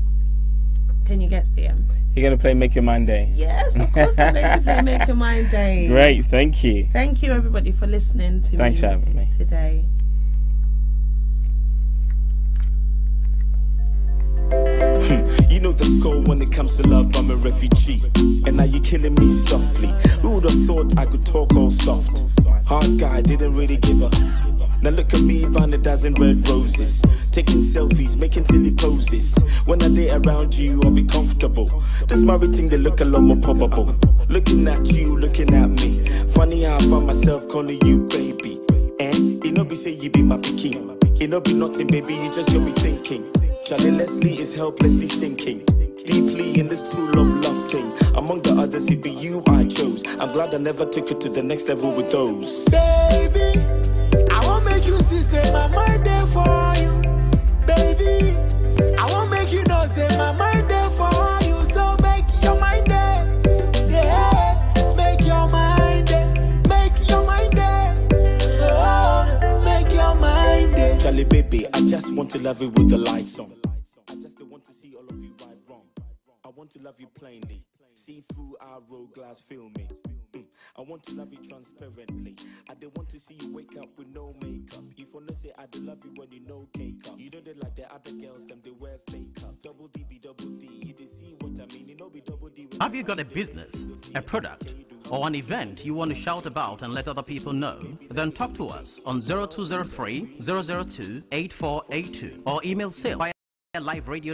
Can you guess, PM? You're going to play Make Your Mind Day? Yes, of course I'm going to play Make Your Mind Day. Great, thank you. Thank you, everybody, for listening to Thanks for having me today. You know the score when it comes to love, I'm a refugee. And now you're killing me softly. Who would have thought I could talk all soft? Hard guy, didn't really give a. Now look at me, buying a dozen red roses, taking selfies, making silly poses. When I date around you, I'll be comfortable. This married thing, they look a lot more probable. Looking at you, looking at me. Funny how I found myself calling you baby. And you know, be say you be my pikin. You know, be nothing, baby, you just got me thinking. Charlie Leslie is helplessly sinking deeply in this pool of love thing. Among the others, it be you I chose. I'm glad I never took it to the next level with those. Baby, I won't make you see, say my mind there for you. Baby, I won't make you know, say my mind there for you. So make your mind there. Yeah, make your mind there. Make your mind there. Oh, make your mind there. Charlie baby, I just want to love you with the lights on. I just don't want to see all of you right wrong. I want to love you plainly. See through our road glass, feel me. I want to love you transparently. I don't want to see you wake up with no makeup. If you wanna say I do love you when you know cake up. You know they like the other girls, them they wear fake up. Double D be double D. You they see what I mean? You know be double D. Have you got a business, a product, or an event you want to shout about and let other people know? Then talk to us on 0203 002 8482 or email sales via liveradio.com.